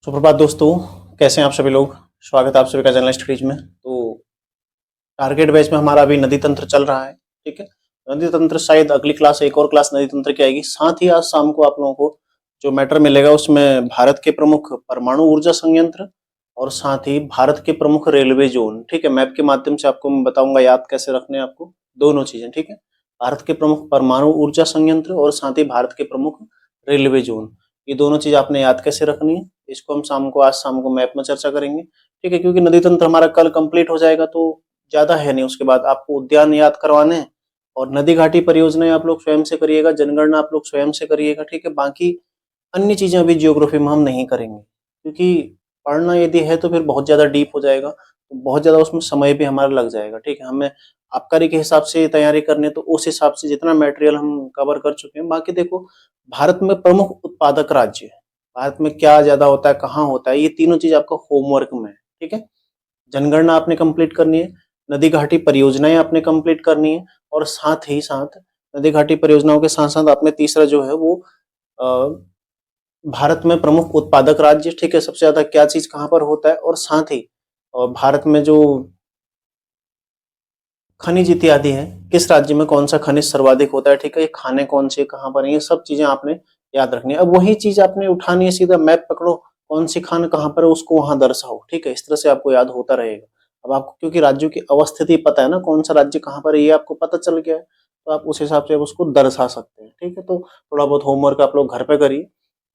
सुप्रभात दोस्तों, कैसे हैं आप सभी लोग। स्वागत है आप सभी का जनरल स्टडीज में। तो टारगेट बैच में हमारा अभी नदी तंत्र चल रहा है। ठीक है, नदी तंत्र शायद अगली क्लास, एक और क्लास नदी तंत्र की आएगी। साथ ही आज शाम को आप लोगों को जो मैटर मिलेगा उसमें भारत के प्रमुख परमाणु ऊर्जा संयंत्र और साथ ही भारत के प्रमुख रेलवे जोन। ठीक है, मैप के माध्यम से आपको मैं बताऊंगा याद कैसे रखने हैं आपको दोनों चीजें। ठीक है, भारत के प्रमुख परमाणु ऊर्जा संयंत्र और साथ ही भारत के प्रमुख रेलवे जोन, ये दोनों चीज आपने याद कैसे रखनी है, इसको हम आज शाम को मैप में चर्चा करेंगे। ठीक है, क्योंकि नदी तंत्र हमारा कल कंप्लीट हो जाएगा तो ज्यादा है नहीं। उसके बाद आपको उद्यान याद करवाने हैं और नदी घाटी परियोजनाएं आप लोग स्वयं से करिएगा, जनगणना आप लोग स्वयं से करिएगा। ठीक है, बाकी अन्य चीजें अभी जियोग्राफी में हम नहीं करेंगे, क्योंकि पढ़ना यदि है तो फिर बहुत ज्यादा डीप हो जाएगा, तो बहुत ज्यादा उसमें समय भी हमारा लग जाएगा। ठीक है, हमें आबकारी के हिसाब से तैयारी करनी है, तो उस हिसाब से जितना मटेरियल हम कवर कर चुके हैं। बाकी देखो, भारत में प्रमुख उत्पादक राज्य है, भारत में क्या ज्यादा होता है, कहाँ होता है, ये तीनों चीज आपका होमवर्क में है। ठीक है, जनगणना आपने कंप्लीट करनी है, नदी घाटी परियोजनाएं आपने कंप्लीट करनी है और साथ ही साथ नदी घाटी परियोजनाओं के साथ साथ आपने तीसरा जो है वो भारत में प्रमुख उत्पादक राज्य। ठीक है, सबसे ज्यादा क्या चीज कहाँ पर होता है और साथ ही भारत में जो खनिज इत्यादि है, किस राज्य में कौन सा खनिज सर्वाधिक होता है। ठीक है, ये खाने कौन से कहाँ पर है, ये सब चीजें आपने याद रखनी है। अब वही चीज आपने उठानी है, सीधा मैप पकड़ो, कौन सी खान कहाँ पर है उसको वहां दर्शाओ। ठीक है, इस तरह से आपको याद होता रहेगा। अब आपको क्योंकि राज्यों की अवस्थिति पता है ना, कौन सा राज्य कहाँ पर है ये आपको पता चल गया है, तो आप उस हिसाब से आप उसको दर्शा सकते हैं। ठीक है, तो थोड़ा बहुत होमवर्क आप लोग घर पे करिए,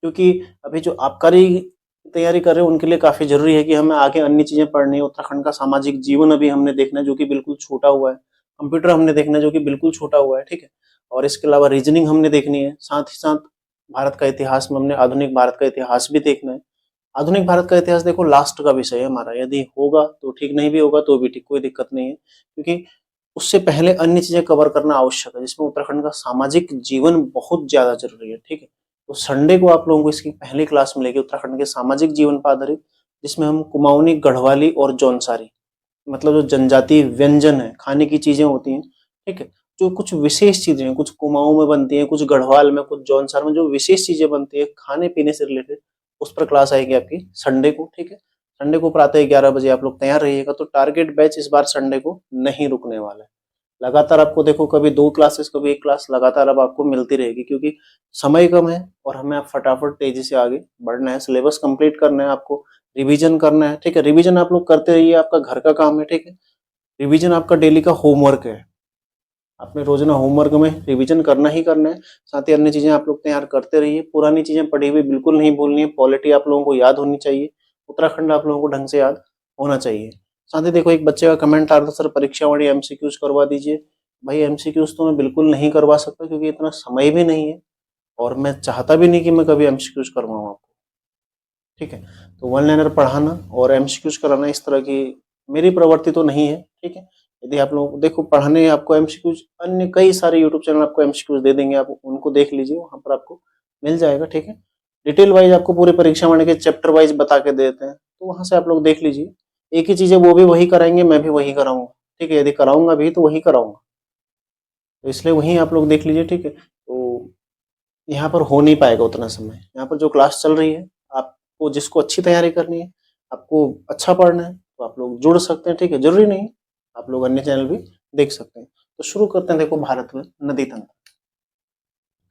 क्योंकि अभी जो आबकारी तैयारी कर रहे हैं उनके लिए काफी जरूरी है कि हमें आगे अन्य चीजें पढ़नी है। उत्तराखंड का सामाजिक जीवन अभी हमने देखना है जो कि बिल्कुल छूटा हुआ है, कंप्यूटर हमने देखना है जो कि बिल्कुल छूटा हुआ है। ठीक है, और इसके अलावा रीजनिंग हमने देखनी है, साथ ही साथ भारत का इतिहास में हमने आधुनिक भारत का इतिहास भी देखना है। आधुनिक भारत का इतिहास देखो लास्ट का विषय है हमारा, यदि होगा तो ठीक, नहीं भी होगा तो भी ठीक, कोई दिक्कत नहीं है, क्योंकि उससे पहले अन्य चीजें कवर करना आवश्यक है, जिसमें उत्तराखंड का सामाजिक जीवन बहुत ज्यादा जरूरी है। ठीक है, तो संडे को आप लोगों को इसकी पहली क्लास मिलेगी उत्तराखंड के सामाजिक जीवन पर आधारित, जिसमें हम कुमाऊनी, गढ़वाली और जौनसारी, मतलब जो जनजातीय व्यंजन है, खाने की चीजें होती हैं। ठीक है, जो कुछ विशेष चीजें हैं, कुछ कुमाऊं में बनती हैं, कुछ गढ़वाल में, कुछ जौनसार में, जो विशेष चीजें बनती है खाने पीने से रिलेटेड, उस पर क्लास आएगी आपकी संडे को। ठीक है, संडे को प्रातः 11 बजे आप लोग तैयार रहिएगा। तो टारगेट बैच इस बार संडे को नहीं रुकने वाला है। लगातार आपको देखो, कभी 2 क्लासेस कभी 1 क्लास लगातार अब आपको मिलती रहेगी, क्योंकि समय कम है और हमें आप फटाफट तेजी से आगे बढ़ना है, सिलेबस कंप्लीट करना है, आपको रिवीजन करना है। ठीक है, रिवीजन आप लोग करते रहिए, आपका घर का काम है। ठीक है, रिवीजन आपका डेली का होमवर्क है, आपने रोजाना होमवर्क में रिवीजन करना ही करना है। साथ ही अन्य चीजें आप लोग तैयार करते रहिए, पुरानी चीजें पढ़ी हुई बिल्कुल नहीं भूलनी है, पॉलिटी आप लोगों को याद होनी चाहिए, उत्तराखंड आप लोगों को ढंग से याद होना चाहिए। साथ ही देखो, एक बच्चे का कमेंट आ रहा था, सर परीक्षा वाली एमसीक्यूज करवा दीजिए। भाई एमसीक्यूज तो मैं बिल्कुल नहीं करवा सकता, क्योंकि इतना समय भी नहीं है और मैं चाहता भी नहीं कि मैं कभी एमसीक्यूज करवाऊँ आपको। ठीक है, तो वन लाइनर पढ़ाना और एमसीक्यूज कराना इस तरह की मेरी प्रवृत्ति तो नहीं है। ठीक है, यदि आप लोग देखो पढ़ाने आपको एमसीक्यूज, अन्य कई सारे यूट्यूब चैनल आपको एमसीक्यूज दे देंगे, आप उनको देख लीजिए, वहां पर आपको मिल जाएगा। ठीक है, डिटेल वाइज आपको पूरी परीक्षा वाले के चैप्टर वाइज बता के देते हैं, तो वहां से आप लोग देख लीजिए। एक ही चीज है, वो भी वही कराएंगे, मैं भी वही कराऊंगा। ठीक है, यदि कराऊंगा भी तो वही कराऊंगा, तो इसलिए वही आप लोग देख लीजिए। ठीक है, तो यहाँ पर हो नहीं पाएगा उतना समय, यहाँ पर जो क्लास चल रही है, आपको जिसको अच्छी तैयारी करनी है, आपको अच्छा पढ़ना है, तो आप लोग जुड़ सकते हैं। ठीक है, जरूरी नहीं, आप लोग अन्य चैनल भी देख सकते हैं। तो शुरू करते हैं। देखो, भारत में नदी तंत्र,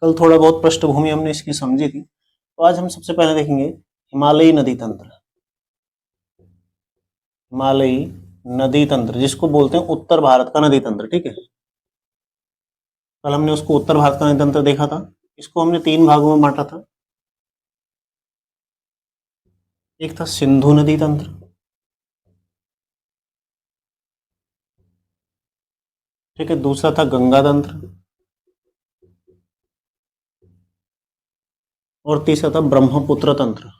कल थोड़ा बहुत पृष्ठभूमि हमने इसकी समझी थी, तो आज हम सबसे पहले देखेंगे हिमालयी नदी तंत्र। हिमालयी नदी तंत्र जिसको बोलते हैं उत्तर भारत का नदी तंत्र। ठीक है, कल हमने उसको उत्तर भारत का नदी तंत्र देखा था, इसको हमने 3 भागों में बांटा था। एक था सिंधु नदी तंत्र, ठीक है, दूसरा था गंगा तंत्र और तीसरा था ब्रह्मपुत्र तंत्र।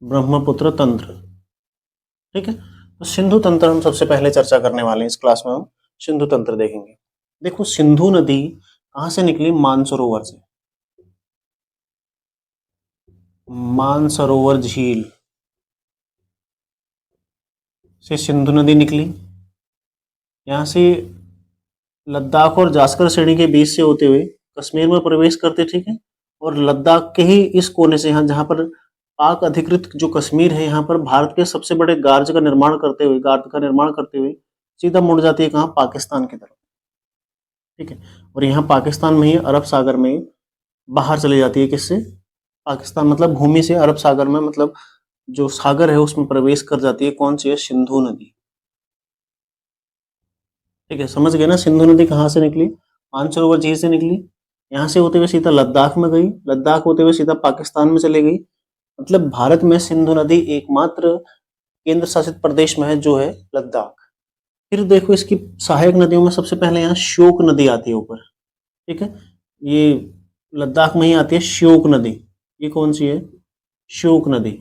ब्रह्मपुत्र तंत्र, ठीक है। तो सिंधु तंत्र हम सबसे पहले चर्चा करने वाले हैं इस क्लास में, हम सिंधु तंत्र देखेंगे। देखो, सिंधु नदी कहां से निकली? मानसरोवर से, मानसरोवर झील से सिंधु नदी निकली। यहां से लद्दाख और जास्कर श्रेणी के बीच से होते हुए कश्मीर में प्रवेश करते। ठीक है, और लद्दाख के ही इस कोने से, यहाँ जहाँ पर पाक अधिकृत जो कश्मीर है, यहाँ पर भारत के सबसे बड़े गार्ड का निर्माण करते हुए सीधा मुड़ जाती है कहाँ, पाकिस्तान की तरफ। ठीक है, और यहाँ पाकिस्तान में ही अरब सागर में बाहर चली जाती है, किससे, पाकिस्तान मतलब भूमि से अरब सागर में, मतलब जो सागर है उसमें प्रवेश कर जाती है, कौन सी है, सिंधु नदी। ठीक है, समझ गए ना, सिंधु नदी कहाँ से निकली, मानसरोवर झील से निकली, यहाँ से होते हुए सीधा लद्दाख में गई, लद्दाख होते हुए सीधा पाकिस्तान में चली गई। मतलब भारत में सिंधु नदी एकमात्र केंद्र शासित प्रदेश में है जो है लद्दाख। फिर देखो इसकी सहायक नदियों में सबसे पहले यहाँ श्योक नदी आती है ऊपर। ठीक है, ये लद्दाख में ही आती है श्योक नदी। ये कौन सी है, श्योक नदी,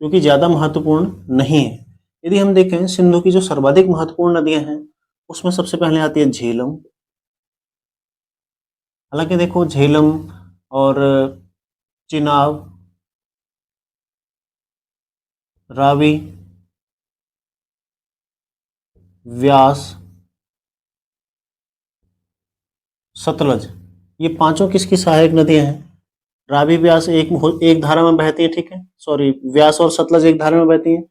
जो कि ज्यादा महत्वपूर्ण नहीं है। यदि हम देखें सिंधु की जो सर्वाधिक महत्वपूर्ण नदियां हैं, उसमें सबसे पहले आती है झेलम। हालांकि देखो झेलम और चिनाब, रावी, व्यास, सतलज, ये पांचों किसकी सहायक नदियां हैं। रावी व्यास एक धारा में बहती है, ठीक है, सॉरी, व्यास और सतलज एक धारा में बहती है,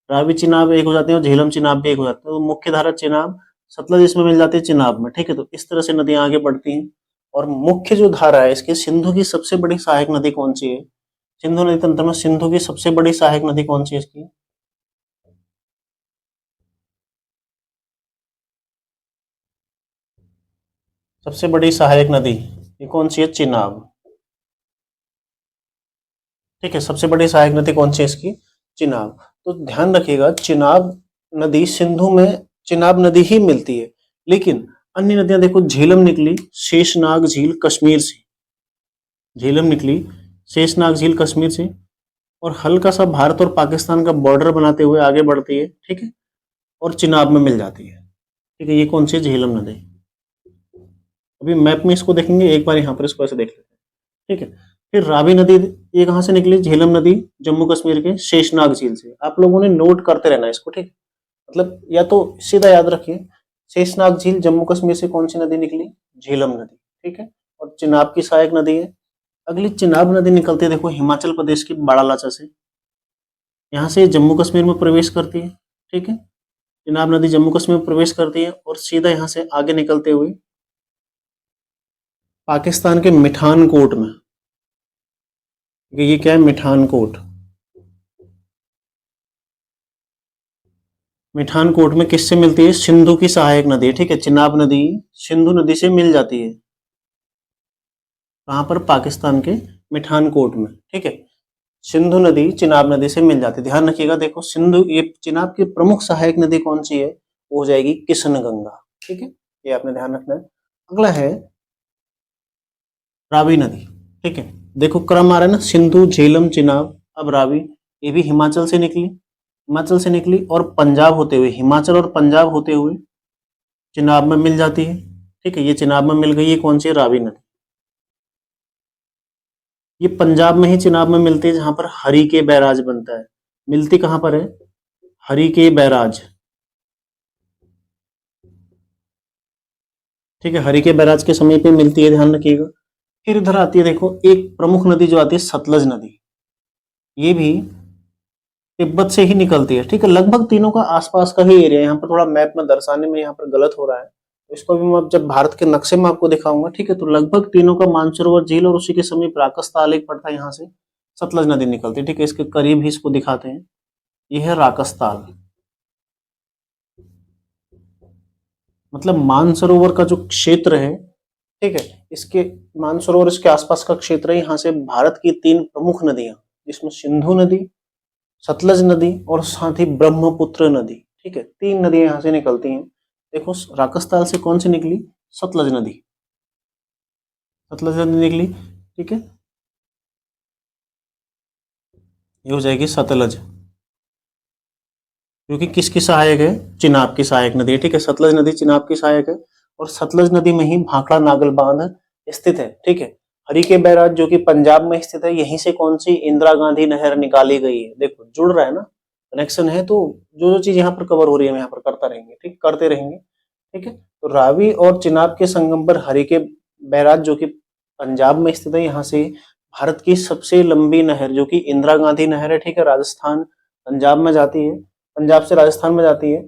रावी चिनाब एक हो जाते हैं और झेलम चिनाब भी एक हो जाते हैं। तो मुख्य धारा चिनाब, सतलज इसमें मिल जाती है चिनाब में। ठीक है, तो इस तरह से नदियां आगे बढ़ती हैं। और मुख्य जो धारा है इसकी, सिंधु की सबसे बड़ी सहायक नदी कौन सी है, सिंधु नदी तंत्र में सिंधु की सबसे बड़ी सहायक नदी कौन सी है इसकी, सबसे बड़ी सहायक नदी ये कौन सी है, चिनाब। ठीक है, सबसे बड़ी सहायक नदी कौन सी है इसकी, चिनाब। तो ध्यान रखिएगा, चिनाब नदी सिंधु में चिनाब नदी ही मिलती है, लेकिन अन्य नदियां देखो, झेलम निकली शेषनाग झील कश्मीर से, झेलम निकली शेषनाग झील कश्मीर से, और हल्का सा भारत और पाकिस्तान का बॉर्डर बनाते हुए आगे बढ़ती है। ठीक है, और चिनाब में मिल जाती है। ठीक है, ये कौन सी है, झेलम नदी। अभी मैप में इसको देखेंगे एक बार, यहाँ पर इसको ऐसे देख लेते हैं। ठीक है, फिर रावी नदी, ये कहाँ से निकली, झेलम नदी जम्मू कश्मीर के शेषनाग झील से। आप लोगों ने नोट करते रहना इसको, ठीक, मतलब या तो सीधा याद रखिए, शेषनाग झील जम्मू कश्मीर से कौन सी नदी निकली, झेलम नदी। ठीक है, और चिनाब की सहायक नदी है। अगली चिनाब नदी निकलती है देखो हिमाचल प्रदेश की बाड़ालाचा से, यहाँ से जम्मू कश्मीर में प्रवेश करती है। ठीक है, चिनाब नदी जम्मू कश्मीर में प्रवेश करती है और सीधा यहाँ से आगे निकलते हुए पाकिस्तान के मिठानकोट में, ये क्या है, मिठानकोट, मिठानकोट में किससे मिलती है, सिंधु की सहायक नदी है। ठीक है, चिनाब नदी सिंधु नदी से मिल जाती है, कहां पर, पाकिस्तान के मिठानकोट में। ठीक है, सिंधु नदी चिनाब नदी से मिल जाती है। ध्यान रखिएगा, देखो सिंधु, ये चिनाब की प्रमुख सहायक नदी कौन सी है, वो हो जाएगी किशन गंगा। ठीक है, ये आपने ध्यान रखना है। अगला है रावी नदी। ठीक है, देखो क्रम आ रहा है ना, सिंधु, झेलम, चिनाब, अब रावी। ये भी हिमाचल से निकली, हिमाचल से निकली और पंजाब होते हुए, हिमाचल और पंजाब होते हुए चिनाब में मिल जाती है। ठीक है, ये चिनाब में मिल गई, ये कौन सी है, रावी नदी। ये पंजाब में ही चिनाब में मिलती है, जहां पर हरी के बैराज बनता है। मिलती कहां पर है, हरी के बैराज। ठीक है, हरी के बैराज के समीप में मिलती है, ध्यान रखिएगा। फिर इधर आती है देखो एक प्रमुख नदी जो आती है सतलज नदी, ये भी तिब्बत से ही निकलती है। ठीक है, लगभग तीनों का आसपास का ही एरिया, यहाँ पर थोड़ा मैप में दर्शाने में यहाँ पर गलत हो रहा है, तो इसको भी मैं जब भारत के नक्शे में आपको दिखाऊंगा। ठीक है, तो लगभग तीनों का मानसरोवर झील और उसी के समीप राकसताल एक पड़ता है, यहाँ से सतलज नदी निकलती है। ठीक है, इसके करीब ही इसको दिखाते हैं, यह है राकसताल, मतलब मानसरोवर का जो क्षेत्र है। ठीक है, इसके मानसरोवर इसके आसपास का क्षेत्र है, यहाँ से भारत की तीन प्रमुख नदियां, जिसमें सिंधु नदी, सतलज नदी और साथ ही ब्रह्मपुत्र नदी। ठीक है, तीन नदियां यहाँ से निकलती हैं। देखो राकसताल से कौन सी निकली, सतलज नदी, सतलज नदी निकली। ठीक है, ये हो जाएगी सतलज, क्योंकि किसकी सहायक है, चिनाब की सहायक नदी है। ठीक है, सतलज नदी चिनाब की सहायक है, और सतलज नदी में ही भाखड़ा नागल बांध स्थित है। ठीक है, हरी के बैराज जो कि पंजाब में स्थित है, यहीं से कौन सी इंदिरा गांधी नहर निकाली गई है। देखो जुड़ रहा है ना, कनेक्शन है, तो जो जो चीज यहाँ पर कवर हो रही है हम यहाँ पर करता रहेंगे, ठीक, करते रहेंगे। ठीक है, तो रावी और चिनाब के संगम पर हरी के बैराज जो कि पंजाब में स्थित है। यहाँ से भारत की सबसे लंबी नहर जो कि इंदिरा गांधी नहर है, ठीक है, राजस्थान पंजाब में जाती है, पंजाब से राजस्थान में जाती है।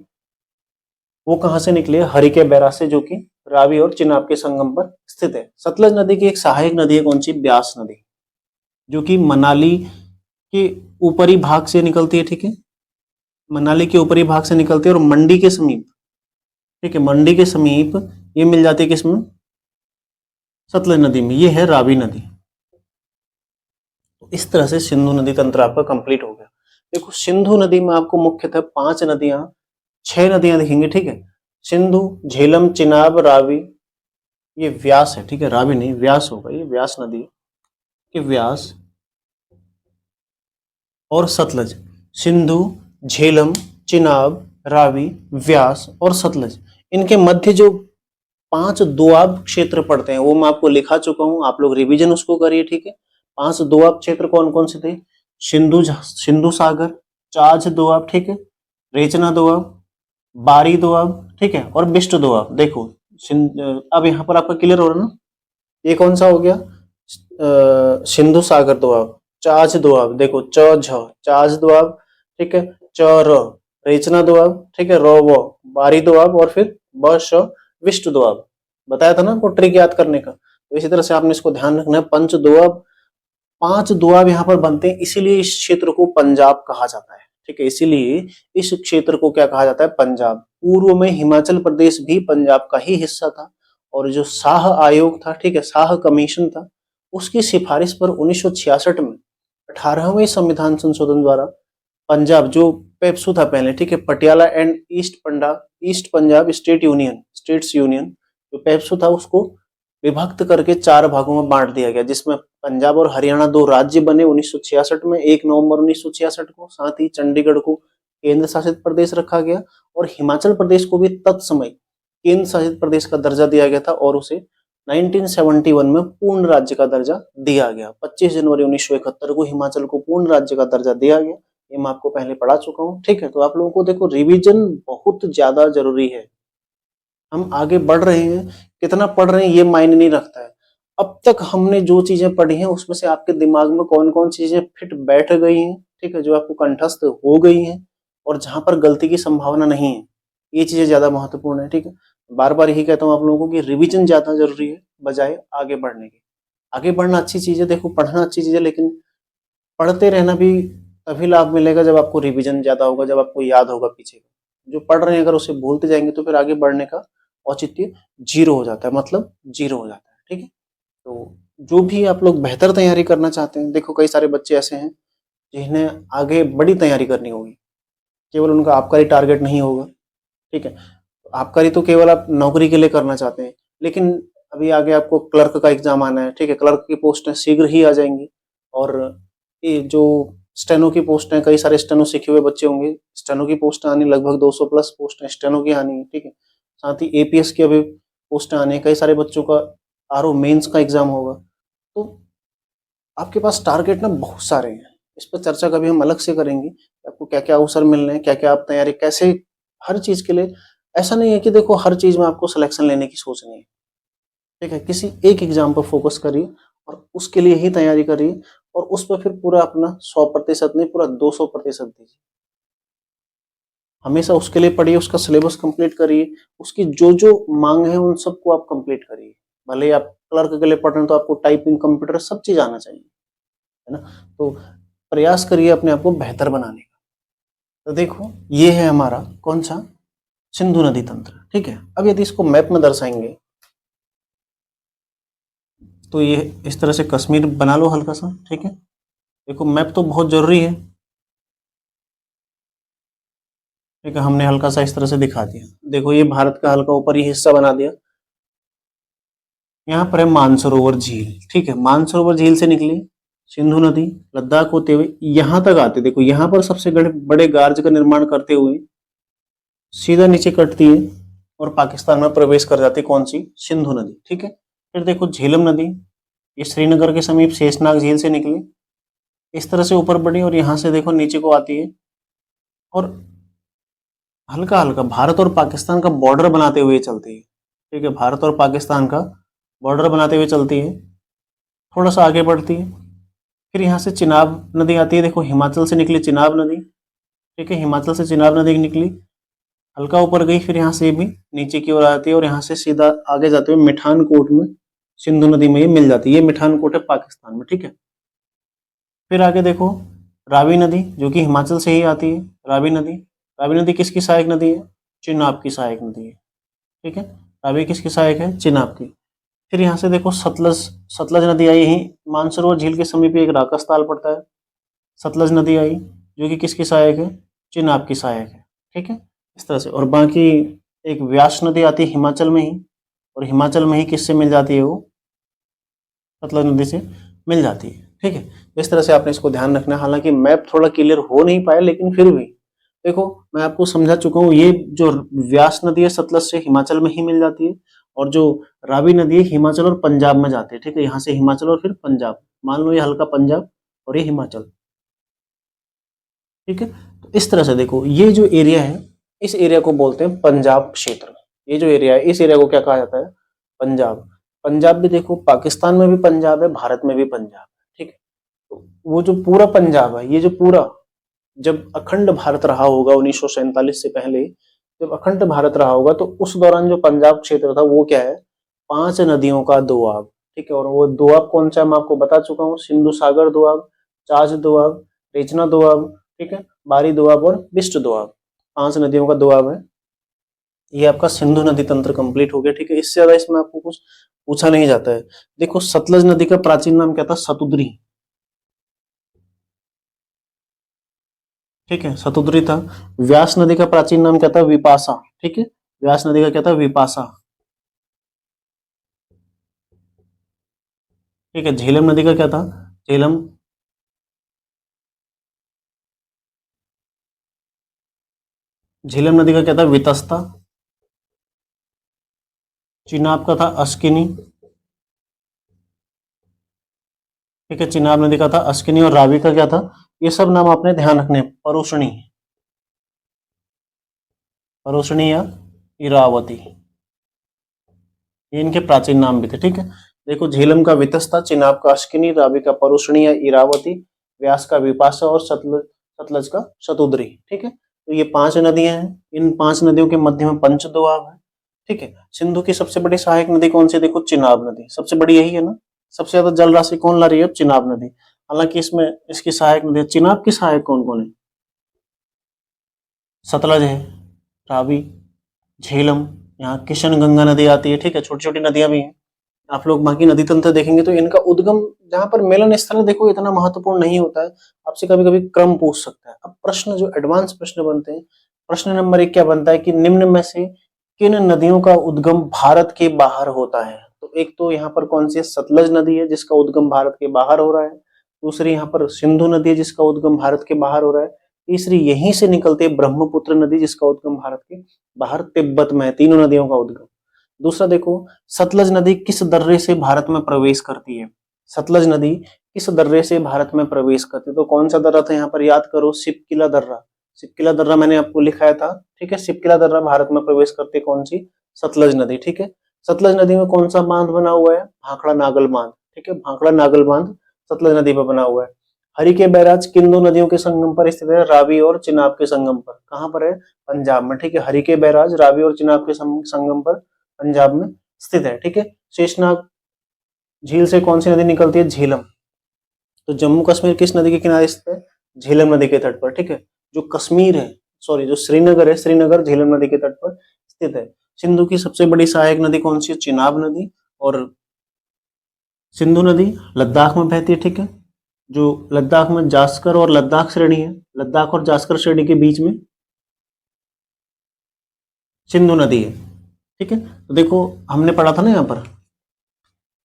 वो कहाँ से निकली है? हरि के बैराज से, जो कि रावी और चिनाब के संगम पर स्थित है। सतलज नदी की एक सहायक नदी है, कौन सी? ब्यास नदी, जो कि मनाली के ऊपरी भाग से निकलती है, ठीक है, मनाली के ऊपरी भाग से निकलती है और मंडी के समीप, ठीक है, मंडी के समीप ये मिल जाती है किसमें? सतलज नदी में। ये है रावी नदी। तो इस तरह से सिंधु नदी तंत्र आपका कंप्लीट हो गया। देखो सिंधु नदी में आपको मुख्यतः 5 नदियां, 6 नदियां दिखेंगी, ठीक है, सिंधु, झेलम, चिनाब, रावी, ये व्यास है, ठीक है, रावी नहीं व्यास होगा, ये व्यास नदी है, कि व्यास और सतलज। सिंधु, झेलम, चिनाब, रावी, व्यास और सतलज, इनके मध्य जो 5 दोआब क्षेत्र पड़ते हैं वो मैं आपको लिखा चुका हूं, आप लोग रिवीजन उसको करिए, ठीक है। 5 दोआब क्षेत्र कौन कौन से थे? सिंधु सागर, चाज दोआब, ठीक है, रेचना दोआब, बारी दोआब, ठीक है, और बिष्ट दोआब। देखो अब यहाँ पर आपका क्लियर हो रहा है ना? ये कौन सा हो गया? सिंधु सागर दोआब, चाज दोआब, देखो च झ चाज दोआब, ठीक है, च र रेचना दोआब, ठीक है, रो वो बारी दोआब, और फिर ब श विष्ट दोआब। बताया था ना आपको ट्रिक याद करने का। तो इसी तरह से आपने इसको ध्यान रखना है। पंच दोआब, 5 दोआब यहाँ पर बनते हैं, इसीलिए इस क्षेत्र को पंजाब कहा जाता है, ठीक है, इसीलिए इस क्षेत्र को क्या कहा जाता है? पंजाब। पूर्व में हिमाचल प्रदेश भी पंजाब का ही हिस्सा था, और जो शाह आयोग था, ठीक है, शाह कमीशन था, उसकी सिफारिश पर 1966 में 18वें संविधान संशोधन द्वारा पंजाब, जो पेप्सू था पहले, ठीक है, Patiala and east Punjab states union, जो पेप्सू था उसको विभक्त करके 4 भागों में बांट दिया गया, जिसमें पंजाब और हरियाणा 2 राज्य बने 1966 में, 1 नवंबर 1966 को। साथ ही चंडीगढ़ को केंद्र शासित प्रदेश रखा गया, और हिमाचल प्रदेश को भी तत्समय केंद्र शासित प्रदेश का दर्जा दिया गया था, और उसे 1971 में पूर्ण राज्य का दर्जा दिया गया। 25 जनवरी 1971 को हिमाचल को पूर्ण राज्य का दर्जा दिया गया। ये मैं आपको पहले पढ़ा चुका हूँ, ठीक है। तो आप लोगों को देखो रिवीजन बहुत ज्यादा जरूरी है। हम आगे बढ़ रहे हैं, कितना पढ़ रहे हैं ये मायने नहीं रखता है। अब तक हमने जो चीजें पढ़ी हैं उसमें से आपके दिमाग में कौन कौन चीजें फिट बैठ गई हैं, ठीक है, जो आपको कंठस्थ हो गई हैं, और जहां पर गलती की संभावना नहीं है, ये चीजें ज्यादा महत्वपूर्ण है, ठीक है। बार बार यही कहता हूँ आप लोगों को कि रिवीजन ज्यादा जरूरी है बजाय आगे बढ़ने के। आगे बढ़ना अच्छी चीज है, देखो पढ़ना अच्छी चीज है, लेकिन पढ़ते रहना भी तभी लाभ मिलेगा जब आपको रिवीजन ज्यादा होगा, जब आपको याद होगा पीछे का। जो पढ़ रहे हैं अगर उसे भूलते जाएंगे तो फिर आगे बढ़ने का औचित्य जीरो हो जाता है, मतलब जीरो हो जाता है, ठीक है। तो जो भी आप लोग बेहतर तैयारी करना चाहते हैं, देखो कई सारे बच्चे ऐसे हैं जिन्हें आगे बड़ी तैयारी करनी होगी, केवल उनका आबकारी टारगेट नहीं होगा, ठीक है। आबकारी तो केवल आप नौकरी के लिए करना चाहते हैं, लेकिन अभी आगे आपको क्लर्क का एग्जाम आना है, ठीक है, क्लर्क की पोस्टें शीघ्र ही आ जाएंगी, और ये जो स्टेनो की पोस्ट है, कई सारे स्टेनो सीखे हुए बच्चे होंगे, स्टेनो की पोस्ट आनी लगभग 200 प्लस पोस्ट स्टेनो की आनी है, ठीक है। साथ ही एपीएस की अभी पोस्ट आनी है, कई सारे बच्चों का आरओ मेंस का एग्जाम होगा। तो आपके पास टारगेट ना बहुत सारे हैं, इस पर चर्चा कभी हम अलग से करेंगे, आपको क्या क्या अवसर मिल रहे हैं, क्या क्या आप तैयारी कैसे, हर चीज के लिए। ऐसा नहीं है कि देखो हर चीज में आपको सिलेक्शन लेने की सोचनी है, ठीक है, किसी एक एग्जाम पर फोकस करिए और उसके लिए ही तैयारी करिए, और उस पर फिर पूरा अपना 100% नहीं, पूरा 200% दीजिए। हमेशा उसके लिए पढ़िए, उसका सिलेबस कंप्लीट करिए, उसकी जो जो मांग है उन सबको आप कंप्लीट करिए। भले आप क्लर्क के लिए पढ़ रहे हैं तो आपको टाइपिंग, कंप्यूटर सब चीज आना चाहिए, है ना। तो प्रयास करिए अपने आप को बेहतर बनाने का। तो देखो ये है हमारा कौन सा? सिंधु नदी तंत्र, ठीक है। अब यदि इसको मैप में दर्शाएंगे तो ये इस तरह से कश्मीर बना लो हल्का सा, ठीक है। देखो मैप तो बहुत जरूरी है, ठीक है, हमने हल्का सा इस तरह से दिखा दिया। देखो ये भारत का हल्का ऊपर ही हिस्सा बना दिया। यहाँ पर है मानसरोवर झील, ठीक है, मानसरोवर झील से निकली सिंधु नदी, लद्दाख होते हुए यहां तक आते। देखो यहाँ पर सबसे बड़े गार्ज का निर्माण करते हुए सीधा नीचे कटती है और पाकिस्तान में प्रवेश कर जाती है, कौन सी? सिंधु नदी, ठीक है। फिर देखो झेलम नदी, ये श्रीनगर के समीप शेषनाग झील से निकली, इस तरह से ऊपर बढ़ी और यहाँ से देखो नीचे को आती है, और हल्का हल्का भारत और पाकिस्तान का बॉर्डर बनाते हुए चलती है, ठीक है, भारत और पाकिस्तान का बॉर्डर बनाते हुए चलती है। थोड़ा सा आगे बढ़ती है, फिर यहाँ से चिनाब नदी आती है। देखो हिमाचल से निकली चिनाब नदी, ठीक है, हिमाचल से चिनाब नदी निकली, हल्का ऊपर गई, फिर यहाँ से भी नीचे की ओर आती है और यहाँ से सीधा आगे जाते हुए मिठानकोट में सिंधु नदी में ये मिल जाती है। ये मिठानकोट है पाकिस्तान में, ठीक है। फिर आगे देखो रावी नदी जो कि हिमाचल से ही आती है। रावी नदी, रावी नदी किसकी सहायक नदी है? चिनाब की सहायक नदी है, ठीक है। रावी किसकी सहायक है? चिनाब की। फिर यहाँ से देखो सतलज, सतलज नदी आई, यही मानसरोवर झील के समीप एक राकस ताल पड़ता है। सतलज नदी आई जो कि किसकी सहायक है? चिनाब की सहायक है, ठीक है, इस तरह से। और बाकी एक व्यास नदी आती है हिमाचल में ही, और हिमाचल में ही किससे मिल जाती है? वो सतलज नदी से मिल जाती है, ठीक है। इस तरह से आपने इसको ध्यान रखना है। हालांकि मैप थोड़ा क्लियर हो नहीं पाया, लेकिन फिर भी देखो मैं आपको समझा चुका हूँ। ये जो व्यास नदी है सतलज से हिमाचल में ही मिल जाती है, और जो रावी नदी है हिमाचल और पंजाब में जाती है, ठीक है। यहाँ से हिमाचल और फिर पंजाब, मान लो ये हल्का पंजाब और ये हिमाचल, ठीक है। तो इस तरह से देखो ये जो एरिया है, इस एरिया को बोलते हैं पंजाब क्षेत्र। ये जो एरिया है इस एरिया को क्या कहा जाता है? पंजाब। पंजाब भी देखो पाकिस्तान में भी पंजाब है, भारत में भी पंजाब है, ठीक है। तो वो जो पूरा पंजाब है, ये जो पूरा, जब अखंड भारत रहा होगा 1947 से पहले, जब अखंड भारत रहा होगा, तो उस दौरान जो पंजाब क्षेत्र था वो क्या है? 5 नदियों का दोआब, ठीक है। और वो दोआब कौन सा मैं आपको बता चुका हूँ, सिंधु सागर दोआब, चाज दोआब, रेचना दोआब, ठीक है, बारी दोआब और बिस्ट दोआब। 5 नदियों का दोआब है। ये आपका सिंधु नदी तंत्र कंप्लीट हो गया, ठीक है। इससे ज्यादा इसमें आपको कुछ पूछा नहीं जाता है। देखो सतलज नदी का प्राचीन नाम क्या था? सतुद्री, ठीक है, सतुद्री था। व्यास नदी का प्राचीन नाम क्या था? विपाशा, ठीक है। व्यास नदी का क्या था? विपाशा, ठीक है। झेलम नदी का क्या था? झेलम। झेलम नदी का क्या था? वितस्ता। चिनाब का था अस्किनी, ठीक है। चिनाब नदी का था अस्किनी। और रावी का क्या था? ये सब नाम आपने ध्यान रखने। परोशनी, परोशनी या इरावती, ये इनके प्राचीन नाम भी थे, ठीक है। देखो झेलम का वितस्ता, चिनाब का अस्किनी, रावी का परोशनी या इरावती, व्यास का विपाशा और सतलज, सतलज का शतुद्री, ठीक है। तो ये 5 नदियां हैं। इन 5 नदियों के मध्य में पंचदोआब है, ठीक है। सिंधु की सबसे बड़ी सहायक नदी कौन सी? देखो चिनाब नदी, सबसे बड़ी यही है ना। सबसे ज्यादा जल राशि कौन ला रही है? चिनाब नदी। हालांकि इसमें इसकी सहायक नदी, चिनाब की सहायक कौन कौन है? सतलज है, रावी, झेलम, यहाँ किशन गंगा नदी आती है, ठीक है। छोटी छोटी नदियां भी हैं। आप लोग बाकी नदी तंत्र देखेंगे तो इनका उद्गम जहां पर मिलन स्थल है, देखो इतना महत्वपूर्ण नहीं होता है। आपसे कभी कभी क्रम पूछ सकता है। अब प्रश्न जो एडवांस प्रश्न बनते हैं, प्रश्न नंबर 1 क्या बनता है कि निम्न में से किन नदियों का उद्गम भारत के बाहर होता है? तो एक तो यहाँ पर कौन सी है? सतलज नदी है जिसका उद्गम भारत के बाहर हो रहा है। दूसरी यहाँ पर सिंधु नदी है जिसका उद्गम भारत के बाहर हो रहा है। तीसरी यहीं से निकलती है ब्रह्मपुत्र नदी जिसका उद्गम भारत के बाहर तिब्बत में है। तीनों नदियों का उद्गम। दूसरा देखो सतलज नदी किस दर्रे से भारत में प्रवेश करती है? सतलज नदी किस दर्रे से भारत में प्रवेश करती है? तो कौन सा दर्रा था यहाँ पर? याद करो, सिपकिला दर्रा। सिपकिला दर्रा मैंने आपको लिखाया था, ठीक है। सिपकिला दर्रा भारत में प्रवेश करती है कौन सी? सतलज नदी, ठीक है। सतलज नदी में कौन सा बांध बना हुआ है? भाखड़ा नागल बांध, ठीक है। भाखड़ा नागल बांध सतलज नदी पर बना हुआ है। हरिके बैराज किन दो नदियों के संगम पर स्थित है? रावी और चिनाब के संगम पर। कहां पर है? पंजाब में, ठीक है। हरिके बैराज रावी और चिनाब के संगम पर पंजाब में स्थित है, ठीक है। शेषनाग झील से कौन सी नदी निकलती है? झेलम। तो जम्मू कश्मीर किस नदी के किनारे स्थित है? झेलम नदी के तट पर, ठीक है। जो कश्मीर है, सॉरी जो श्रीनगर है, श्रीनगर झेलम नदी के तट पर स्थित है। सिंधु की सबसे बड़ी सहायक नदी कौन सी है? चिनाब नदी। और सिंधु नदी लद्दाख में बहती है, ठीक है। जो लद्दाख में जास्कर और लद्दाख श्रेणी है, लद्दाख और जास्कर श्रेणी के बीच में सिंधु नदी है, ठीक है। तो देखो हमने पढ़ा था ना यहाँ पर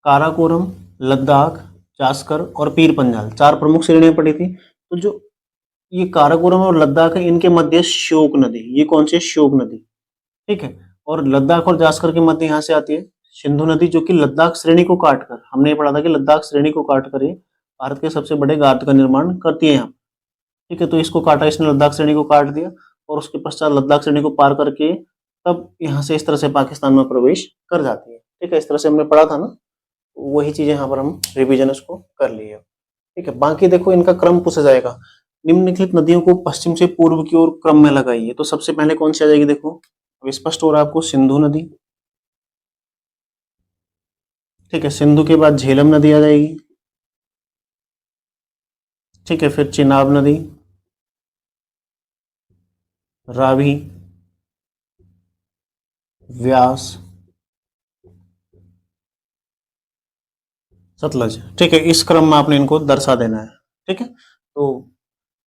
काराकोरम, लद्दाख, जास्कर और पीर पंजाल, 4 प्रमुख श्रेणियां पढ़ी थी। तो जो ये काराकोरम और लद्दाख है इनके मध्य श्योक नदी, ये कौन सी? श्योक नदी, ठीक है। और लद्दाख और जास्कर के मध्य यहाँ से आती है सिंधु नदी, जो कि लद्दाख श्रेणी को काटकर, हमने पढ़ा था कि लद्दाख श्रेणी को काटकर ये भारत के सबसे बड़े घाट का निर्माण करती है यहाँ, ठीक है। तो इसको काटा, इसने लद्दाख श्रेणी को काट दिया और उसके पश्चात लद्दाख श्रेणी को पार करके तब यहाँ से इस तरह से पाकिस्तान में प्रवेश कर जाती है, ठीक है। इस तरह से हमने पढ़ा था ना। वही चीजें यहाँ पर हम रिवीजन उसको कर लिए। ठीक है, बाकी देखो इनका क्रम पूछा जाएगा। निम्नलिखित नदियों को पश्चिम से पूर्व की ओर क्रम में लगाइए, तो सबसे पहले कौन सी आ जाएगी? देखो अब स्पष्ट हो रहा है आपको, सिंधु नदी। ठीक है, सिंधु के बाद झेलम नदी आ जाएगी। ठीक है, फिर चिनाब नदी, रावी, व्यास, सतलज। ठीक है, इस क्रम में आपने इनको दर्शा देना है। ठीक है, तो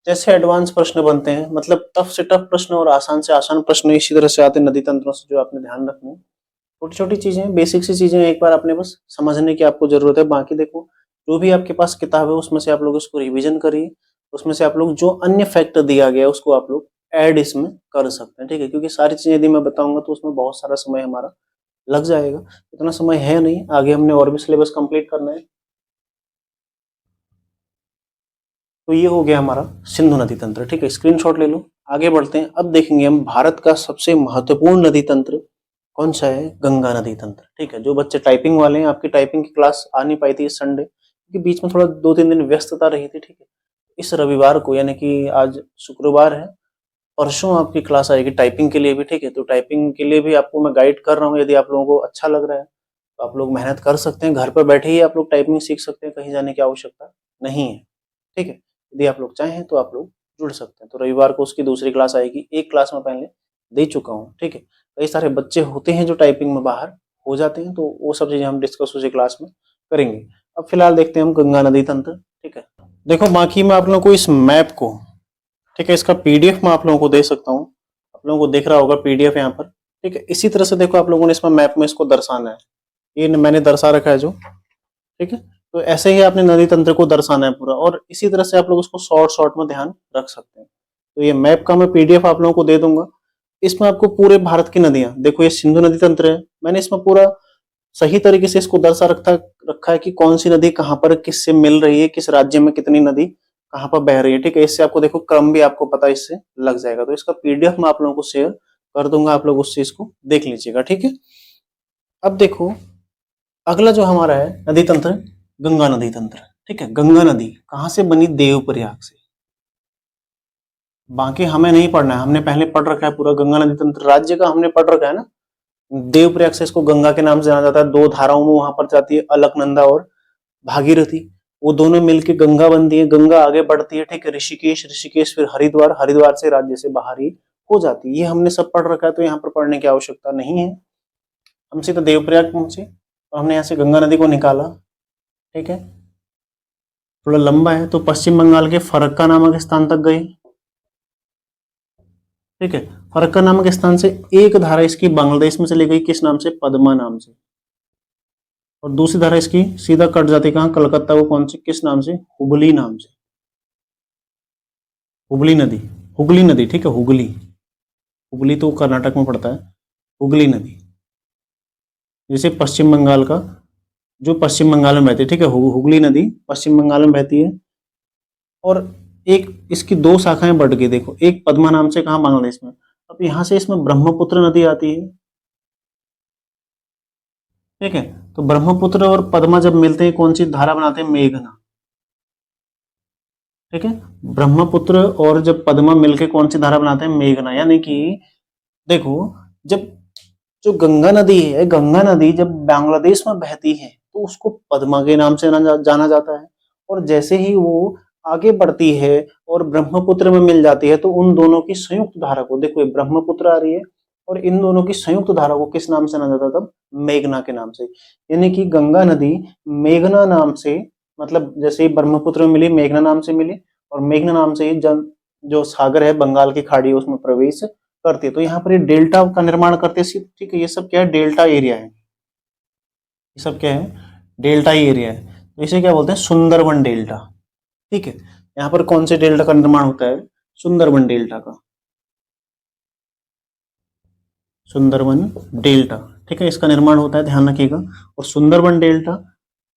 जैसे एडवांस प्रश्न बनते हैं, मतलब टफ से टफ प्रश्न और आसान से आसान प्रश्न इसी तरह से आते हैं नदी तंत्रों से, जो आपने ध्यान रखना है। छोटी छोटी चीजें, बेसिक सी चीजें एक बार आपने बस समझने की आपको जरूरत है। बाकी देखो जो भी आपके पास किताब है उसमें से आप लोग इसको रिवीजन करिए, उसमें से आप लोग जो अन्य फैक्ट दिया गया है उसको आप लोग ऐड इसमें कर सकते हैं। ठीक है, क्योंकि सारी चीजें यदि मैं बताऊंगा तो उसमें बहुत सारा समय हमारा लग जाएगा, इतना समय है नहीं, आगे हमने और भी सिलेबस कंप्लीट करना है। तो ये हो गया हमारा सिंधु नदी तंत्र। ठीक है, स्क्रीनशॉट ले लो। आगे बढ़ते हैं, अब देखेंगे हम भारत का सबसे महत्वपूर्ण नदी तंत्र कौन सा है? गंगा नदी तंत्र। ठीक है, जो बच्चे टाइपिंग वाले हैं, आपकी टाइपिंग की क्लास आ नहीं पाई थी इस संडे, क्योंकि बीच में थोड़ा 2-3 दिन व्यस्तता रही थी। ठीक है, इस रविवार को यानी कि आज शुक्रवार है, परसों आपकी क्लास आएगी टाइपिंग के लिए भी। ठीक है, तो टाइपिंग के लिए भी आपको मैं गाइड कर रहा हूँ, यदि आप लोगों को अच्छा लग रहा है तो आप लोग मेहनत कर सकते हैं, घर पर बैठे ही आप लोग टाइपिंग सीख सकते हैं, कहीं जाने की आवश्यकता नहीं है। ठीक है, यदि आप लोग चाहें तो आप लोग जुड़ सकते हैं। तो रविवार को उसकी दूसरी क्लास आएगी, एक क्लास में पहले दे चुका हूँ। ठीक है, कई सारे बच्चे होते हैं जो टाइपिंग में बाहर हो जाते हैं, तो वो सब चीजें हम डिस्कस उसी क्लास में करेंगे। अब फिलहाल देखते हैं हम गंगा नदी तंत्र। ठीक है, देखो बाकी मैं आप लोगों को इस मैप को, ठीक है, इसका पीडीएफ मैं आप लोगों को दे सकता हूँ, आप लोगों को दिख रहा होगा पीडीएफ यहाँ पर। ठीक है, इसी तरह से देखो आप लोगों ने इसमें मैप में इसको दर्शाना है, ये मैंने दर्शा रखा है जो। ठीक है, तो ऐसे ही आपने नदी तंत्र को दर्शाना है पूरा, और इसी तरह से आप लोग उसको शॉर्ट शॉर्ट में ध्यान रख सकते हैं। तो ये मैप का मैं पीडीएफ आप लोगों को दे दूंगा, इसमें आपको पूरे भारत की नदियां, देखो ये सिंधु नदी तंत्र है, मैंने इसमें पूरा सही तरीके से इसको दर्शा रखा है कि कौन सी नदी कहाँ पर किससे मिल रही है, किस राज्य में कितनी नदी कहाँ पर बह रही है। ठीक है, इससे आपको देखो क्रम भी आपको पता इससे लग जाएगा। तो इसका पीडीएफ मैं आप लोगों को शेयर कर दूंगा, आप लोग उस चीज को देख लीजिएगा। ठीक है, अब देखो अगला जो हमारा है नदी तंत्र, गंगा नदी तंत्र। ठीक है, गंगा नदी कहाँ से बनी? देवप्रयाग से। बाकी हमें नहीं पढ़ना है, हमने पहले पढ़ रखा है पूरा गंगा नदी तंत्र राज्य का, हमने पढ़ रखा है ना। देवप्रयाग से इसको गंगा के नाम से जाना जाता है, 2 धाराओं में वहां पर जाती है, अलकनंदा और भागीरथी, वो दोनों मिलके गंगा बनती है, गंगा आगे बढ़ती है। ठीक है, ऋषिकेश, ऋषिकेश फिर हरिद्वार, हरिद्वार से राज्य से बाहर ही हो जाती है। ये हमने सब पढ़ रखा है, तो यहाँ पर पढ़ने की आवश्यकता नहीं है। हम सीधा देवप्रयाग पहुंचे और हमने यहाँ से गंगा नदी को निकाला। ठीक है, थोड़ा लंबा है, तो पश्चिम बंगाल के फरक्का नामक स्थान तक गए। ठीक है, फरक्का नामक स्थान से एक धारा इसकी बांग्लादेश में चली गई, किस नाम से? पद्मा नाम से। और दूसरी धारा इसकी सीधा कट जाती कहाँ? कलकत्ता को, कौन से, किस नाम से? हुगली नाम से। हुगली नदी, हुगली नदी। ठीक है, हुगली, हुगली तो कर्नाटक में पड़ता है, हुगली नदी जैसे पश्चिम बंगाल का, जो पश्चिम बंगाल में बहती है। ठीक है, हुगली नदी पश्चिम बंगाल में बहती है, और एक इसकी 2 शाखाएं बढ़ गई, देखो एक पद्मा नाम से, कहाँ? बांग्लादेश में। अब यहां से इसमें ब्रह्मपुत्र नदी आती है। ठीक है, तो ब्रह्मपुत्र और पद्मा जब मिलते हैं कौन सी धारा बनाते हैं? मेघना। ठीक है, ब्रह्मपुत्र और जब पद्मा मिलके कौन सी धारा बनाते हैं? मेघना। यानी कि देखो, जब जो गंगा नदी है, गंगा नदी जब बांग्लादेश में बहती है तो उसको पद्मा के नाम से जाना जाता है, और जैसे ही वो आगे बढ़ती है और ब्रह्मपुत्र में मिल जाती है, तो उन दोनों की संयुक्त धारा को, देखो ये ब्रह्मपुत्र आ रही है और इन दोनों की संयुक्त धारा को किस नाम से जाना जाता है तब? मेघना के नाम से। यानी कि गंगा नदी मेघना नाम से, मतलब जैसे ही ब्रह्मपुत्र में मिली, मेघना नाम से मिली, और मेघना नाम से ही जो सागर है, बंगाल की खाड़ी है, उसमें प्रवेश करती है। तो यहाँ पर ये डेल्टा का निर्माण करते हैं। ठीक है, ये सब क्या है? डेल्टा एरिया है, ये सब क्या है? डेल्टा ही एरिया है। तो इसे क्या बोलते हैं? सुंदरबन डेल्टा। ठीक है, यहाँ पर कौन से डेल्टा का निर्माण होता है? सुंदरबन डेल्टा का, सुंदरबन डेल्टा। ठीक है, इसका निर्माण होता है, ध्यान रखिएगा। और सुंदरबन डेल्टा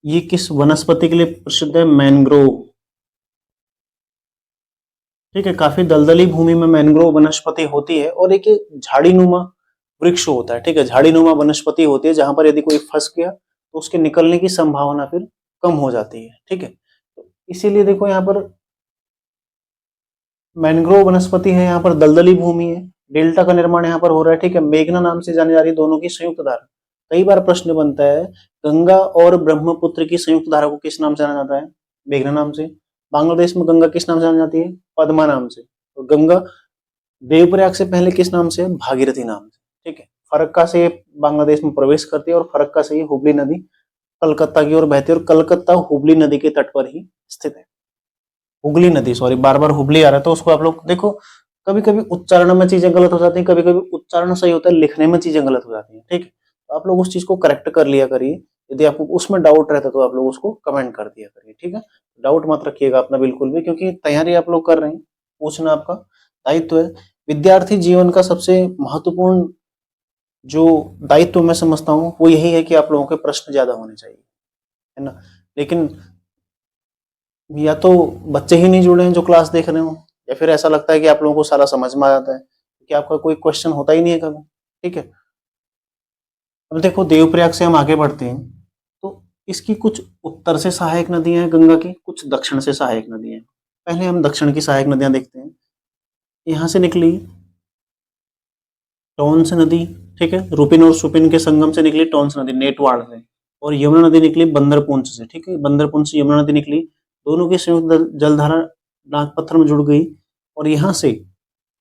ये किस वनस्पति के लिए प्रसिद्ध है? मैंग्रोव। ठीक है, काफी दलदली भूमि में मैंग्रोव वनस्पति होती है, और एक झाड़ी नुमा वृक्ष होता है। ठीक है, झाड़ी नुमा वनस्पति होती है, जहां पर यदि कोई फंस गया तो उसके निकलने की संभावना फिर कम हो जाती है, ठीक है। तो इसीलिए देखो यहाँ पर मैंग्रोव वनस्पति है, यहाँ पर दलदली भूमि है, डेल्टा का निर्माण यहाँ पर हो रहा है, ठीक है। मेघना नाम से जानी जा रही है दोनों की संयुक्त धारा। कई बार प्रश्न बनता है गंगा और ब्रह्मपुत्र की संयुक्त धारा को किस नाम से जाना जाता है? मेघना नाम से। बांग्लादेश में गंगा किस नाम से जानी जाती है? पद्मा नाम से। तो गंगा देवप्रयाग से पहले किस नाम से? भागीरथी नाम से, ठीक है। फरक्का से बांग्लादेश में प्रवेश करती है और फरक्का से ये हुगली नदी कलकत्ता की ओर बहती है और कलकत्ता हुगली नदी के तट पर ही स्थित है। हुगली नदी, सॉरी बार बार हुगली आ रहा है तो उसको आप लोग देखो, कभी कभी उच्चारण में चीजें गलत हो जाती हैं, कभी कभी उच्चारण सही होता है, लिखने में चीजें गलत हो जाती हैं, ठीक है। तो आप लोग उस चीज को करेक्ट कर लिया करिए। यदि आपको उसमें डाउट रहता है तो आप लोग उसको कमेंट कर दिया करिए, ठीक है। डाउट मत रखिएगा अपना बिल्कुल भी, क्योंकि तैयारी आप लोग कर रहे हैं, पूछना आपका दायित्व है। विद्यार्थी जीवन का सबसे महत्वपूर्ण जो दायित्व मैं समझता हूँ वो यही है कि आप लोगों के प्रश्न ज्यादा होने चाहिए, है ना। लेकिन या तो बच्चे ही नहीं जुड़े हैं जो क्लास देख रहे हो, या फिर ऐसा लगता है कि आप लोगों को सारा समझ में आ जाता है कि आपका कोई क्वेश्चन होता ही नहीं है कभी, ठीक है। अब देखो देवप्रयाग से हम आगे बढ़ते हैं तो इसकी कुछ उत्तर से सहायक नदियां हैं गंगा की, कुछ दक्षिण से सहायक नदियां हैं। पहले हम दक्षिण की सहायक नदियां देखते हैं। यहां से निकली टोंस नदी, ठीक है, रुपिन और सुपिन के संगम से निकली टोंस नदी नेटवाड़ से, और यमुना नदी निकली बंदरपुंछ से, ठीक है। बंदरपुंछ से यमुना नदी निकली, दोनों की संयुक्त जलधारा नागपत्थर में जुड़ गई, और यहां से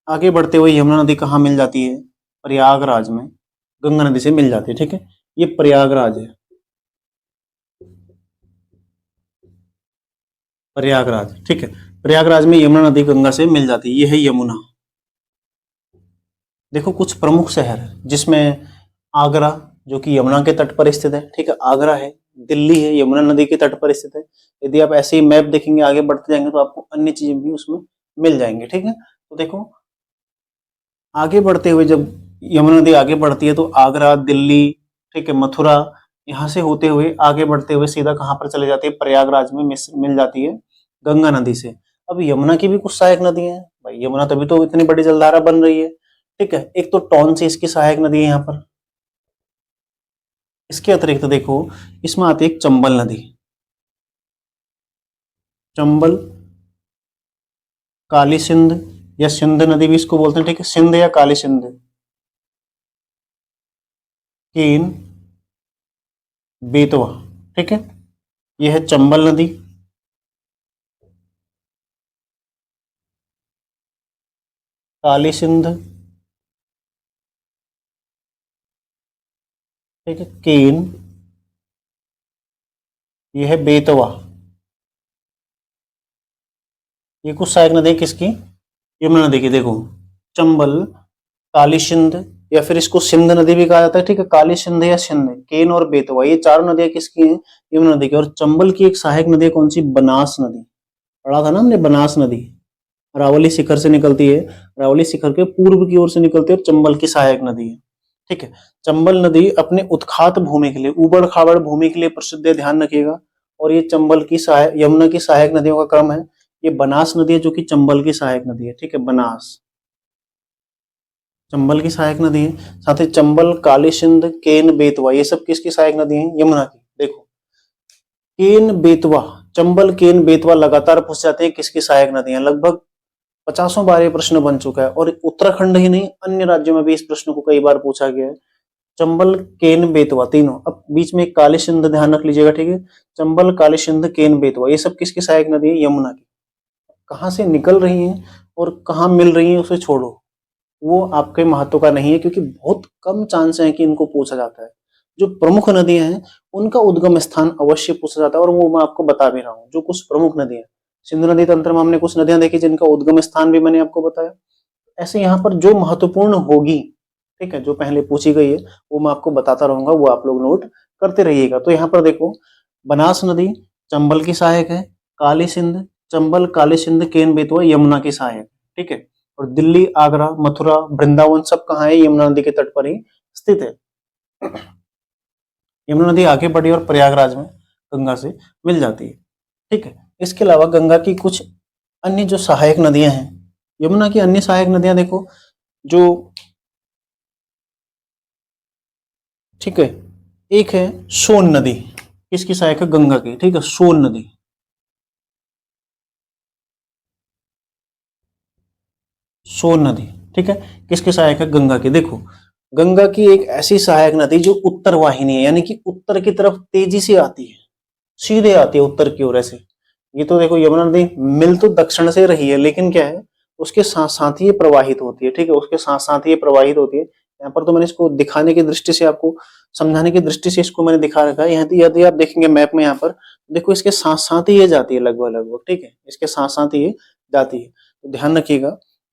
आगे बढ़ते हुए यमुना नदी कहाँ मिल जाती है? प्रयागराज में गंगा नदी से मिल जाती है, ठीक है। ये प्रयागराज है, प्रयागराज, ठीक है। प्रयागराज में यमुना नदी गंगा से मिल जाती है, ये है यमुना। देखो कुछ प्रमुख शहर है जिसमें आगरा जो कि यमुना के तट पर स्थित है, ठीक है, आगरा है। दिल्ली है, यमुना नदी के तट पर स्थित है। यदि आप ऐसे ही मैप देखेंगे आगे बढ़ते जाएंगे तो आपको अन्य चीजें भी उसमें मिल जाएंगे, ठीक है। तो देखो आगे बढ़ते हुए जब यमुना नदी आगे बढ़ती है तो आगरा, दिल्ली, ठीक है, मथुरा, यहाँ से होते हुए आगे बढ़ते हुए सीधा कहाँ पर चले जाती है? प्रयागराज में मिल जाती है गंगा नदी से। अब यमुना की भी कुछ सहायक नदी है भाई, यमुना तभी तो इतनी बड़ी जलधारा बन रही है, ठीक है। एक तो टॉन से इसकी सहायक नदी है यहाँ पर। इसके अतिरिक्त देखो इसमें आती है एक चंबल नदी, चंबल, काली सिंध या सिंध नदी भी इसको बोलते हैं, ठीक है, सिंध या काली सिंध, केन, बेतवा, ठीक है। यह है चंबल नदी, काली सिंध, ठीक है, केन, यह है बेतवा। ये कुछ सहायक नदी है किसकी? यमुना नदी की। देखो चंबल, काली सिंध, या फिर इसको सिंध नदी भी कहा जाता है, ठीक है, काली सिंध या सिंध, केन और बेतवा, ये चारों नदियां किसकी हैं? यमुना नदी की। और चंबल की एक सहायक नदी है कौन सी? बनास नदी। पढ़ा था ना हमने, बनास नदी अरावली शिखर से निकलती है, अरावली शिखर के पूर्व की ओर से निकलती है और चंबल की सहायक नदी है, ठीक है। चंबल नदी अपने उत्खात भूमि के लिए, उबड़ खाबड़ भूमि के लिए प्रसिद्ध है, ध्यान रखिएगा। और ये चंबल की सहायक, यमुना की सहायक नदियों का क्रम है। ये बनास नदी है जो कि चंबल की सहायक नदी है, ठीक है, बनास चंबल की सहायक नदी है। साथ ही चंबल, काली सिंध, केन, बेतवा, ये सब किसकी सहायक नदी है? यमुना की। देखो केन, बेतवा, चंबल, केन, बेतवा लगातार पूछ जाते हैं किसकी सहायक नदी है। लगभग 50 बार ये प्रश्न बन चुका है, और उत्तराखंड ही नहीं अन्य राज्यों में भी इस प्रश्न को कई बार पूछा गया है। चंबल, केन, बेतवा तीनों। अब बीच में एक काली सिंध ध्यान रख लीजिएगा, ठीक है। चंबल, काली सिंध, केन, बेतवा, ये सब किसकी सहायक नदी है? यमुना की। कहाँ से निकल रही हैं और कहाँ मिल रही हैं उसे छोड़ो, वो आपके महत्व का नहीं है, क्योंकि बहुत कम चांस है कि इनको पूछा जाता है। जो प्रमुख नदियां हैं उनका उद्गम स्थान अवश्य पूछा जाता है, और वो मैं आपको बता भी रहा हूँ। जो कुछ प्रमुख नदियां, सिंधु नदी तंत्र में हमने कुछ नदियां देखी जिनका उद्गम स्थान भी मैंने आपको बताया। ऐसे यहाँ पर जो महत्वपूर्ण होगी, ठीक है, जो पहले पूछी गई है वो मैं आपको बताता रहूंगा, वो आप लोग नोट करते रहिएगा। तो यहाँ पर देखो बनास नदी चंबल की सहायक है, काली सिंध, चंबल, काली सिंध, केन, बेतवा यमुना की सहायक, ठीक है। और दिल्ली, आगरा, मथुरा, वृंदावन सब कहाँ है? यमुना नदी के तट पर ही स्थित है। यमुना नदी आगे बढ़ी और प्रयागराज में गंगा से मिल जाती है, ठीक है। इसके अलावा गंगा की कुछ अन्य जो सहायक नदियां हैं, यमुना की अन्य सहायक नदियां देखो जो, ठीक है, एक है सोन नदी, किसकी सहायक है? गंगा की, ठीक है, सोन नदी। सोन नदी, ठीक है, किसकी सहायक है? गंगा की। देखो, गंगा की एक ऐसी सहायक नदी जो उत्तर वाहिनी है, यानी कि उत्तर की तरफ तेजी से आती है, सीधे आती है उत्तर की ओर ऐसे। ये तो देखो यमुना नदी मिल तो दक्षिण से रही है, लेकिन क्या है, उसके साथ साथ ही ये प्रवाहित होती है, ठीक है, उसके साथ साथ ही ये प्रवाहित होती है। यहाँ पर तो मैंने इसको दिखाने की दृष्टि से, आपको समझाने की दृष्टि से इसको मैंने दिखा रखा है। यहाँ यदि आप देखेंगे मैप में, यहाँ पर देखो इसके साथ साथ ही ये जाती है लगभग लगभग, ठीक है, इसके साथ साथ ही ये जाती है। तो ध्यान रखिएगा,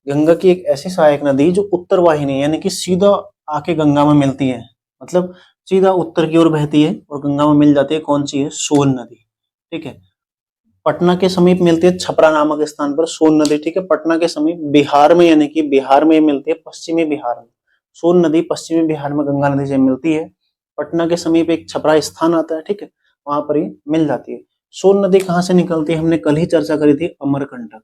गंगा की एक ऐसी सहायक नदी जो उत्तर वाहिनी है, यानी कि सीधा आके गंगा में मिलती है, मतलब सीधा उत्तर की ओर बहती है और गंगा में मिल जाती है। कौन सी है? सोन नदी, ठीक है। पटना के समीप मिलती है, छपरा नामक स्थान पर सोन नदी, ठीक है, पटना के समीप बिहार में, यानी कि बिहार में मिलती है, पश्चिमी बिहार में। सोन नदी पश्चिमी बिहार में गंगा नदी से मिलती है। पटना के समीप एक छपरा स्थान आता है, ठीक है, वहां पर ही मिल जाती है। सोन नदी कहाँ से निकलती है? हमने कल ही चर्चा करी थी, अमरकंटक।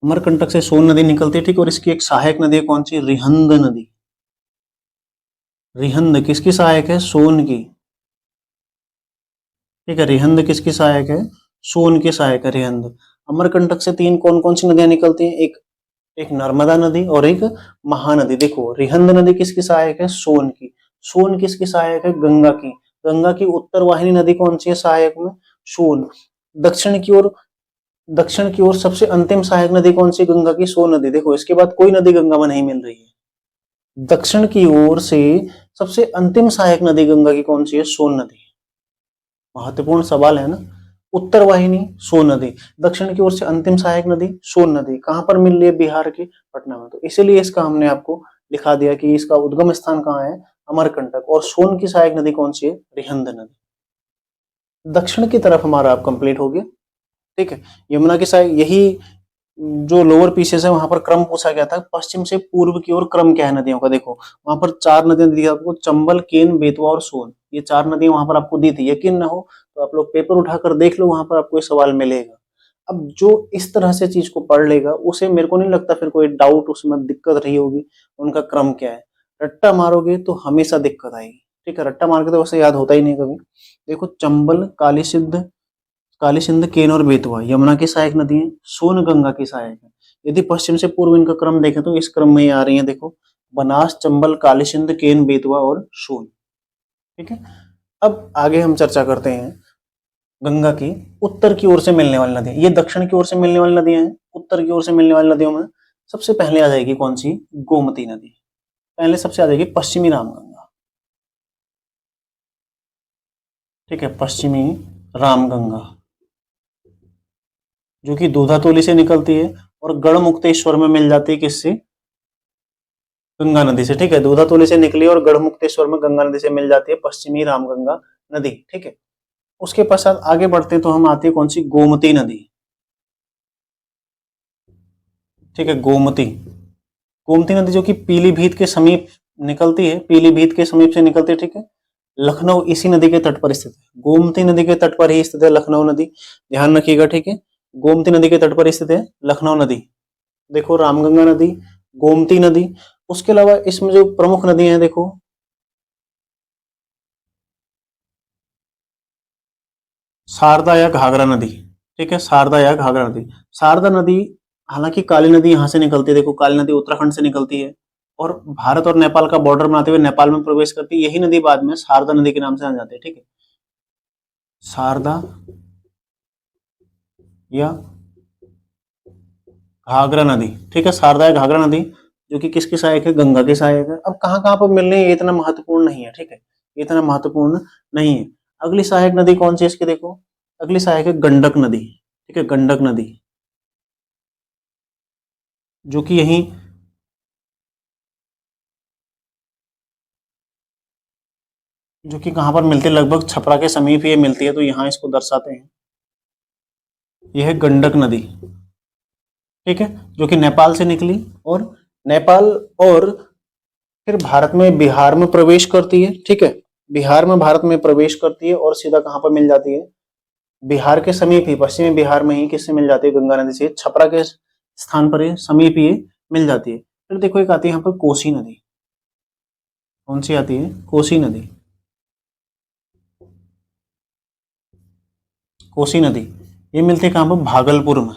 अमरकंटक से सोन नदी निकलती है, ठीक, और इसकी एक सहायक नदी है, कौन सी? रिहंद नदी। रिहंद किसकी सहायक है? सोन की, ठीक है, रिहंद किसकी सहायक है? सोन की सहायक है रिहंद। अमरकंटक से तीन कौन कौन सी नदियां निकलती हैं? एक एक नर्मदा नदी और एक महानदी। देखो, रिहंद नदी किसकी सहायक है? सोन की। सोन किसकी सहायक है? गंगा की। गंगा की उत्तर वाहिनी नदी कौन सी है सहायक में? सोन। दक्षिण की ओर, दक्षिण की ओर सबसे अंतिम सहायक नदी कौन सी? गंगा की, सोन नदी। देखो, इसके बाद कोई नदी गंगा में नहीं मिल रही है। दक्षिण की ओर से सबसे अंतिम सहायक नदी गंगा की कौन सी है? सोन नदी। महत्वपूर्ण सवाल है ना। उत्तर वाहिनी सोन नदी, दक्षिण की ओर से अंतिम सहायक नदी सोन नदी, कहां पर मिल रही है? बिहार के पटना में। तो इसीलिए इसका हमने आपको लिखा दिया कि इसका उद्गम स्थान कहाँ है? अमरकंटक। और सोन की सहायक नदी कौन सी है? रिहंद नदी। दक्षिण की तरफ हमारा आप कंप्लीट हो गया, ठीक है। यमुना की सहायक, यही जो लोअर पीसेस है वहां पर क्रम पूछा गया था, पश्चिम से पूर्व की ओर क्रम क्या है नदियों का? देखो, वहां पर चार नदियां दी थी आपको, चंबल, केन, बेतवा और सोन। ये चार नदियां वहां पर आपको दी थी। यकीन ना हो तो आप लोग पेपर उठाकर देख लो, वहां पर आपको ये सवाल मिलेगा। अब जो इस तरह से चीज को पढ़ लेगा, उसे मेरे को नहीं लगता फिर कोई डाउट उसमें दिक्कत रही होगी उनका क्रम क्या है। रट्टा मारोगे तो हमेशा दिक्कत आएगी, ठीक है, रट्टा मार के तो वैसे याद होता ही नहीं कभी। देखो, चंबल, काली सिंध, काली सिंध, केन और बेतवा यमुना की सहायक नदी है, सोन गंगा की सहायक है। यदि पश्चिम से पूर्व इनका क्रम देखें तो इस क्रम में ही आ रही है, देखो, बनास, चंबल, काली सिंध, केन, बेतवा और सोन, ठीक है। अब आगे हम चर्चा करते हैं गंगा की उत्तर की ओर से मिलने वाली नदियां। ये दक्षिण की ओर से मिलने वाली नदियां हैं। उत्तर की ओर से मिलने वाली नदियों में सबसे पहले आ जाएगी कौन सी? गोमती नदी। पहले सबसे आ जाएगी पश्चिमी रामगंगा, ठीक है, पश्चिमी रामगंगा, जो कि दूधातोली से निकलती है और गढ़मुक्तेश्वर में मिल जाती है, किससे? गंगा नदी से, ठीक है, दूधातोली से निकली और गढ़मुक्तेश्वर में गंगा नदी से मिल जाती है पश्चिमी रामगंगा नदी, ठीक है। उसके पश्चात आगे बढ़ते हैं तो हम आती है कौन सी? गोमती नदी, ठीक है, गोमती। गोमती नदी जो कि पीलीभीत के समीप निकलती है, पीलीभीत के समीप से निकलती है, ठीक है। लखनऊ इसी नदी के तट पर स्थित है, गोमती नदी के तट पर ही स्थित है लखनऊ नदी, ध्यान रखिएगा, ठीक है। गोमती नदी के तट पर स्थित है लखनऊ नदी। देखो, रामगंगा नदी, गोमती नदी, उसके अलावा इसमें जो प्रमुख नदी हैं, देखो, शारदा या घाघरा नदी, ठीक है, शारदा या घाघरा नदी। शारदा नदी, हालांकि काली नदी यहां से निकलती है, देखो, काली नदी उत्तराखंड से निकलती है और भारत और नेपाल का बॉर्डर बनाते हुए नेपाल में प्रवेश करती है। यही नदी बाद में शारदा नदी के नाम से जान जाती है, ठीक है, शारदा या घाघरा नदी, ठीक है, शारदा या घाघरा नदी, जो कि किसकी सहायक है? गंगा की सहायक है। अब कहाँ कहाँ पर मिल रही है ये इतना महत्वपूर्ण नहीं है, ठीक है, ये इतना महत्वपूर्ण नहीं है। अगली सहायक नदी कौन सी है इसकी? देखो, अगली सहायक है गंडक नदी, ठीक है, गंडक नदी, जो कि यही, जो कि कहां पर मिलती है? लगभग छपरा के समीप ही ये मिलती है, तो यहाँ इसको दर्शाते हैं। यह है गंडक नदी, ठीक है, जो कि नेपाल से निकली और नेपाल और फिर भारत में बिहार में प्रवेश करती है, ठीक है, बिहार में भारत में प्रवेश करती है और सीधा कहां पर मिल जाती है? बिहार के समीप ही, पश्चिमी बिहार में ही किससे मिल जाती है? गंगा नदी से, छपरा के स्थान पर ही, समीप ही मिल जाती है। फिर देखो, एक आती है यहाँ पर कोसी नदी, कौन सी आती है? कोसी नदी। कोसी नदी ये मिलती है कहाँ पर? भागलपुर में,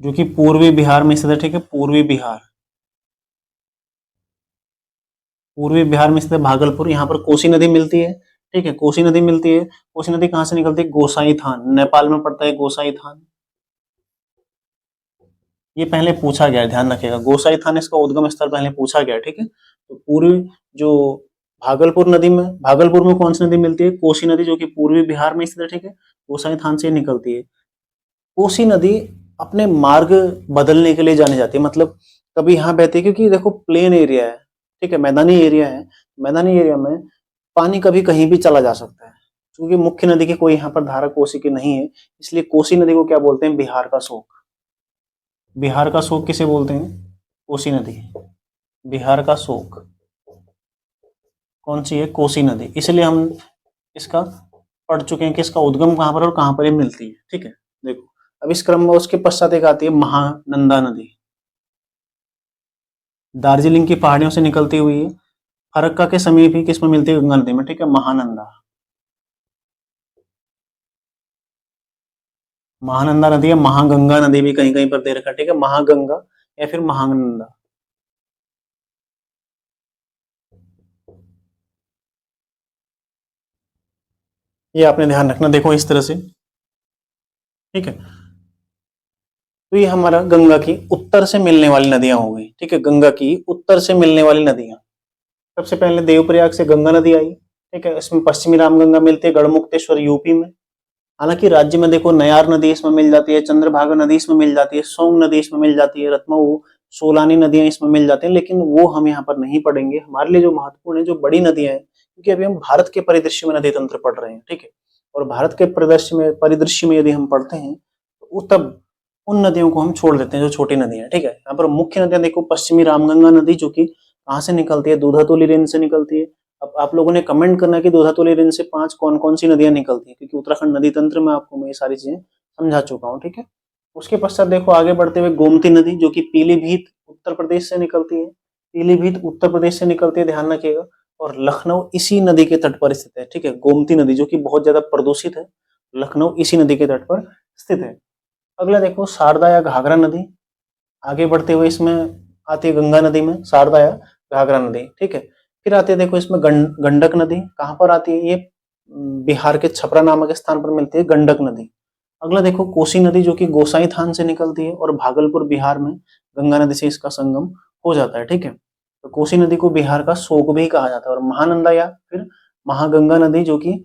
जो कि पूर्वी बिहार में स्थित है। ठीक है, पूर्वी बिहार, पूर्वी बिहार में स्थित है भागलपुर, यहाँ पर कोसी नदी मिलती है। ठीक है, कोसी नदी मिलती है। कोसी नदी कहाँ से निकलती है? गोसाई थान, नेपाल में पड़ता है गोसाई थान। ये पहले पूछा गया है, ध्यान रखिएगा, गोसाई थान इसका उद्गम स्थल पहले पूछा गया है। ठीक है, तो पूर्वी जो भागलपुर नदी में, भागलपुर में कौन सी नदी मिलती है? कोसी नदी, जो कि पूर्वी बिहार में स्थित है। ठीक है, गोसाई थान से निकलती है। कोसी नदी अपने मार्ग बदलने के लिए जानी जाती है, मतलब कभी यहाँ बहती है, क्योंकि देखो प्लेन एरिया है। ठीक है, मैदानी एरिया है, मैदानी एरिया में पानी कभी कहीं भी चला जा सकता है, क्योंकि मुख्य नदी की कोई यहाँ पर धारा कोसी की नहीं है, इसलिए कोसी नदी को क्या बोलते हैं? बिहार का शोक। बिहार का शोक किसे बोलते हैं? कोसी नदी। बिहार का शोक कौन सी है? कोसी नदी। इसलिए हम इसका पढ़ चुके हैं कि इसका उद्गम कहाँ पर और कहाँ पर ये मिलती है। ठीक है, देखो अब इस क्रम में उसके पश्चात एक आती है महानंदा नदी, दार्जिलिंग की पहाड़ियों से निकलती हुई है, फरक्का के समीप ही किसमें मिलती है? गंगा नदी में। ठीक है, महानंदा, महानंदा नदी है, महागंगा नदी भी कहीं कहीं पर दे रखा है। ठीक है, महागंगा या फिर महानंदा। ये आपने ध्यान रखना, देखो इस तरह से। ठीक है, तो ये हमारा गंगा की उत्तर से मिलने वाली नदियां हो गई। ठीक है, गंगा की उत्तर से मिलने वाली नदियां, सबसे पहले देवप्रयाग से गंगा नदी आई। ठीक है, इसमें पश्चिमी रामगंगा मिलती है गढ़मुक्तेश्वर यूपी में। हालांकि राज्य में देखो नयार नदी इसमें मिल जाती है, चंद्रभागा नदी इसमें मिल जाती है, सोंग नदी इसमें मिल जाती है, रतमऊ, सोलानी नदियां इसमें मिल जाती हैं, लेकिन वो हम यहाँ पर नहीं पढ़ेंगे। हमारे लिए जो महत्वपूर्ण है, जो बड़ी नदियां हैं, क्योंकि अभी हम भारत के परिदृश्य में नदी तंत्र पढ़ रहे हैं। ठीक है, और भारत के परिदृश्य में यदि हम पढ़ते हैं तो तब उन नदियों को हम छोड़ देते हैं जो छोटी नदियां हैं। ठीक है, यहाँ पर मुख्य नदियां देखो, पश्चिमी रामगंगा नदी, जो कि कहाँ से निकलती है? दूधातोली रेंज से निकलती है। अब आप लोगों ने कमेंट करना कि दूधातोली रेंज से 5 कौन कौन सी नदियां निकलती है, क्योंकि उत्तराखंड नदी तंत्र में आपको मैं ये सारी चीजें समझा चुका हूँ। ठीक है, उसके पश्चात देखो आगे बढ़ते हुए गोमती नदी, जो कि पीलीभीत उत्तर प्रदेश से निकलती है। पीलीभीत उत्तर प्रदेश से निकलती है, ध्यान रखिएगा। और लखनऊ इसी नदी के तट पर स्थित है। ठीक है, गोमती नदी जो कि बहुत ज्यादा प्रदूषित है, लखनऊ इसी नदी के तट पर स्थित है। अगला देखो शारदा या घाघरा नदी, आगे बढ़ते हुए इसमें आती है गंगा नदी में शारदा या घाघरा नदी। ठीक है, फिर आती है देखो इसमें गंडक नदी, कहाँ पर आती है? ये बिहार के छपरा नामक स्थान पर मिलती है गंडक नदी। अगला देखो कोसी नदी, जो कि गोसाई थान से निकलती है और भागलपुर बिहार में गंगा नदी से इसका संगम हो जाता है। ठीक है, तो कोसी नदी को बिहार का शोक भी कहा जाता है। और महानंदा या फिर महागंगा नदी, जो कि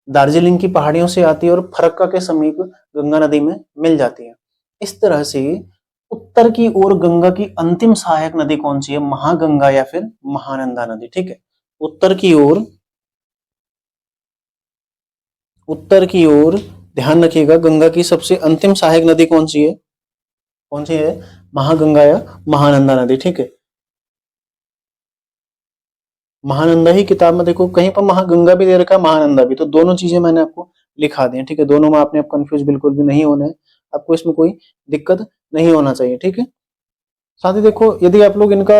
दार्जिलिंग की पहाड़ियों से आती है और फरक्का के समीप गंगा नदी में मिल जाती है। इस तरह से उत्तर की ओर गंगा की अंतिम सहायक नदी कौन सी है? महागंगा या फिर महानंदा नदी। ठीक है, उत्तर की ओर, उत्तर की ओर ध्यान रखिएगा, गंगा की सबसे अंतिम सहायक नदी कौन सी है? कौन सी है? महागंगा या महानंदा नदी। ठीक है, महानंदा ही किताब में देखो कहीं पर महागंगा भी दे रखा है, महानंदा भी, तो दोनों चीजें मैंने आपको लिखा दी है। ठीक है, दोनों में आपने आप कंफ्यूज बिल्कुल भी नहीं होना है, आपको इसमें कोई दिक्कत नहीं होना चाहिए। ठीक है, साथ ही देखो यदि आप लोग इनका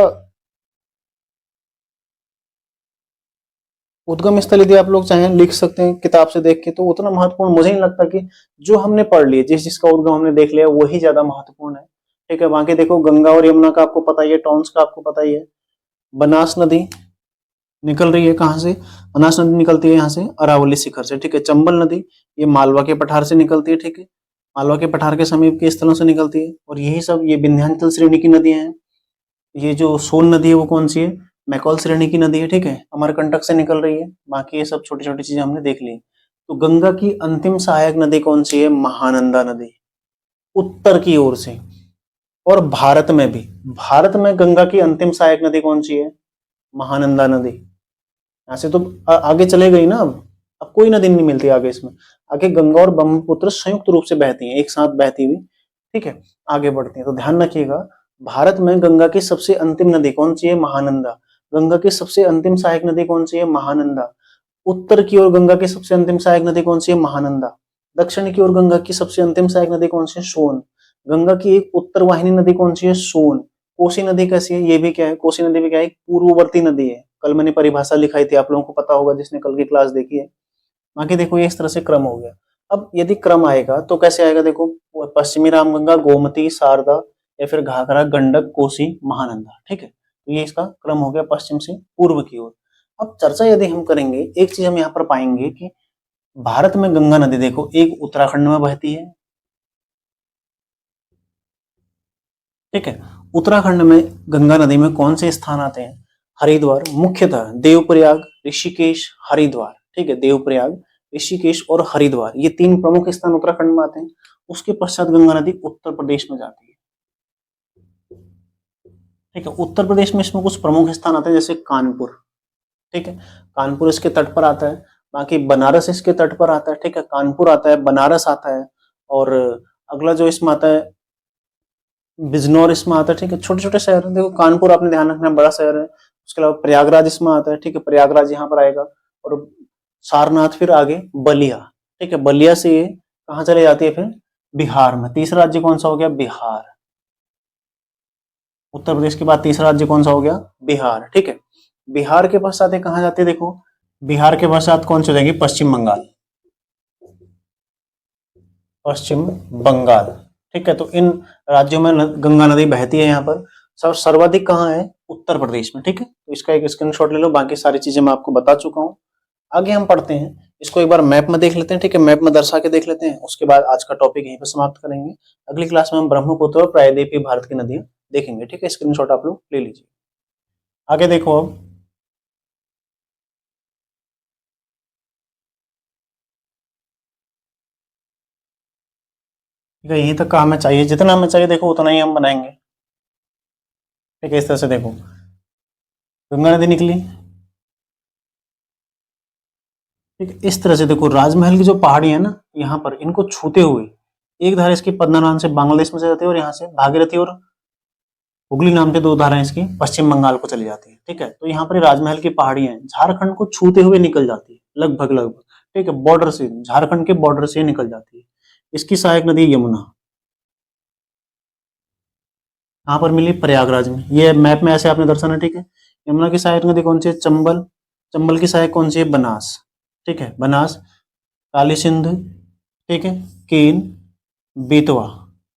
उद्गम स्थल यदि आप लोग चाहें लिख सकते हैं किताब से देख के, तो उतना महत्वपूर्ण मुझे नहीं लगता कि जो हमने पढ़ लिया, जिस जिसका उद्गम हमने देख लिया वही ज्यादा महत्वपूर्ण है। ठीक है, बाकी देखो गंगा और यमुना का आपको पता ही है, टॉन्स का आपको पता ही है। बनास नदी निकल रही है कहाँ से? बनास नदी निकलती है यहाँ से अरावली शिखर से। ठीक है, चंबल नदी ये मालवा के पठार से निकलती है। ठीक है, मालवा के पठार के समीप के स्थलों से निकलती है। और यही सब ये विंध्याचल श्रेणी की नदियां हैं। ये जो सोन नदी है वो कौन सी है? मैकॉल श्रेणी की नदी है। ठीक है, अमरकंटक से निकल रही है। बाकी ये सब छोटी छोटी चीजें हमने देख ली। तो गंगा की अंतिम सहायक नदी कौन सी है? महानंदा नदी, उत्तर की ओर से। और भारत में भी, भारत में गंगा की अंतिम सहायक नदी कौन सी है? महानंदा नदी। यहाँ से तो आगे चले गई ना, अब कोई नदी नहीं मिलती आगे इसमें। आगे गंगा और ब्रह्मपुत्र संयुक्त रूप से बहती हैं, एक साथ बहती हुई। ठीक है, आगे बढ़ती हैं। तो ध्यान रखिएगा, भारत में गंगा की सबसे अंतिम नदी कौन सी है? महानंदा। गंगा की सबसे अंतिम सहायक नदी कौन सी है? महानंदा। उत्तर की ओर गंगा की सबसे अंतिम सहायक नदी कौन सी है? महानंदा। दक्षिण की ओर गंगा की सबसे अंतिम सहायक नदी कौन सी है? सोन। गंगा की एक उत्तर वाहिनी नदी कौन सी है? सोन। कोसी नदी कैसी है, ये भी क्या है, कोसी नदी भी क्या है, एक पूर्ववर्ती नदी है। कल मैंने परिभाषा लिखाई थी, आप लोगों को पता होगा जिसने कल की क्लास देखी है। बाकी देखो ये इस तरह से क्रम हो गया। अब यदि क्रम आएगा तो कैसे आएगा, देखो पश्चिमी रामगंगा, गोमती, शारदा, या फिर घाघरा, गंडक, कोसी, महानंदा, ठीक है। तो ये इसका क्रम हो गया पश्चिम से पूर्व की ओर। अब चर्चा यदि हम करेंगे, एक चीज हम यहाँ पर पाएंगे कि भारत में गंगा नदी देखो एक उत्तराखंड में बहती है, ठीक है। उत्तराखंड में गंगा नदी में कौन से स्थान आते हैं, हरिद्वार, मुख्यतः देवप्रयाग, ऋषिकेश, हरिद्वार, ठीक है। देवप्रयाग, ऋषिकेश और हरिद्वार, ये तीन प्रमुख स्थान उत्तराखंड में आते हैं। उसके पश्चात गंगा नदी उत्तर प्रदेश में जाती है, ठीक है। उत्तर प्रदेश में इसमें कुछ प्रमुख स्थान आते हैं, जैसे कानपुर, ठीक है। कानपुर इसके तट पर आता है। बाकी बनारस इसके तट पर आता है, ठीक है। कानपुर आता है, बनारस आता है, और अगला जो इसमें आता है बिजनौर इसमें आता है, ठीक है। छोटे छोटे शहर हैं, देखो कानपुर आपने ध्यान रखना बड़ा शहर है। उसके अलावा प्रयागराज इसमें आता है, ठीक है। प्रयागराज यहाँ पर आएगा, और सारनाथ फिर आगे बलिया, ठीक है। बलिया से ये कहाँ चले जाती है, फिर बिहार में। तीसरा राज्य कौन सा हो गया, बिहार। उत्तर प्रदेश के बाद तीसरा राज्य कौन सा हो गया, बिहार, ठीक है। बिहार के पश्चात कहाँ जाती है, देखो बिहार के पश्चात कौन सी हो जाएगी, पश्चिम बंगाल, पश्चिम बंगाल, ठीक है। तो इन राज्यों में गंगा नदी बहती है। यहाँ पर सर्वाधिक कहाँ है, उत्तर प्रदेश में, ठीक है। तो इसका एक स्क्रीनशॉट ले लो, बाकी सारी चीजें मैं आपको बता चुका हूँ। आगे हम पढ़ते हैं, इसको एक बार मैप में देख लेते हैं, ठीक है। मैप में दर्शा के देख लेते हैं, उसके बाद आज का टॉपिक यहीं पर समाप्त करेंगे। अगली क्लास में हम ब्रह्मपुत्र और प्रायद्वीपीय भारत की नदियां देखेंगे, ठीक है। स्क्रीनशॉट आप लोग ले लीजिए। आगे देखो अब, ठीक है। यहीं तक का हमें चाहिए, जितना हमें चाहिए देखो उतना ही हम बनाएंगे, ठीक है। इस तरह से देखो गंगा नदी निकली, ठीक है। इस तरह से देखो राजमहल की जो पहाड़ी है ना, यहाँ पर इनको छूते हुए एक धारा इसकी पद्मा नाम से बांग्लादेश में से जाती है, और यहाँ से भागीरथी और हुगली नाम से दो धाराएं इसकी पश्चिम बंगाल को चली जाती है, ठीक है। तो यहाँ पर राजमहल की पहाड़ी है, झारखंड को छूते हुए निकल जाती है, लगभग लगभग, ठीक है। बॉर्डर से, झारखंड के बॉर्डर से निकल जाती है। इसकी सहायक नदी यमुना, कहाँ पर मिली, प्रयागराज में। ये मैप में ऐसे आपने दर्शाना, ठीक है। यमुना की सहायक नदी कौन सी है, चंबल। चंबल की सहायक कौन सी है, बनास, ठीक है। बनास, काली सिंधु, ठीक है, केन, बेतवा।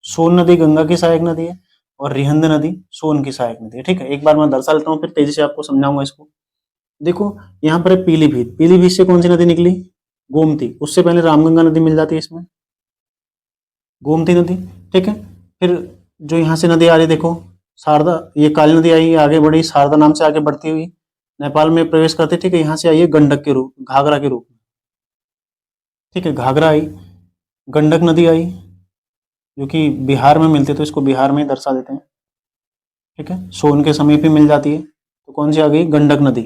सोन नदी गंगा की सहायक नदी है, और रिहंद नदी सोन की सहायक नदी है, ठीक है। एक बार मैं दर्शा लेता हूँ, फिर तेजी से आपको समझाऊंगा इसको। देखो यहाँ पर है पीलीभीत, पीलीभीत से कौन सी नदी निकली, गोमती। उससे पहले रामगंगा नदी मिल जाती है इसमें, गोमती नदी, ठीक है। फिर जो यहाँ से नदी आ रही देखो, शारदा, ये काली नदी आई, आगे बढ़ी, शारदा नाम से आगे बढ़ती हुई नेपाल में प्रवेश करती, ठीक है। यहाँ से आई है गंडक के रूप, घाघरा के रूप में, ठीक है। घाघरा आई, गंडक नदी आई, जो कि बिहार में मिलती है, तो इसको बिहार में ही दर्शा देते हैं, ठीक है। सोन के समीप ही मिल जाती है, तो कौन सी आ गई, गंडक नदी।